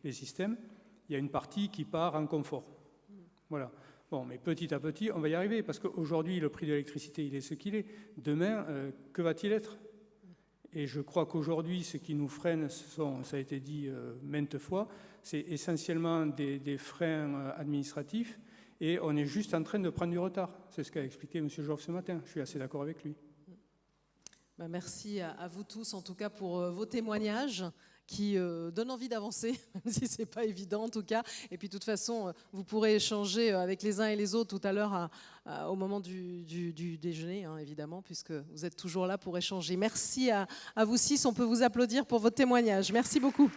les systèmes. Il y a une partie qui part en confort. Voilà. Bon, mais petit à petit, on va y arriver, parce qu'aujourd'hui, le prix de l'électricité, il est ce qu'il est. Demain, que va-t-il être ? Et je crois qu'aujourd'hui, ce qui nous freine, ça a été dit maintes fois, c'est essentiellement des freins administratifs, et on est juste en train de prendre du retard. C'est ce qu'a expliqué M. Joffre ce matin. Je suis assez d'accord avec lui. Merci à vous tous, en tout cas, pour vos témoignages qui donnent envie d'avancer, même si ce n'est pas évident en tout cas. Et puis de toute façon, vous pourrez échanger avec les uns et les autres tout à l'heure au moment du déjeuner, hein, évidemment, puisque vous êtes toujours là pour échanger. Merci à vous six, on peut vous applaudir pour votre témoignage. Merci beaucoup.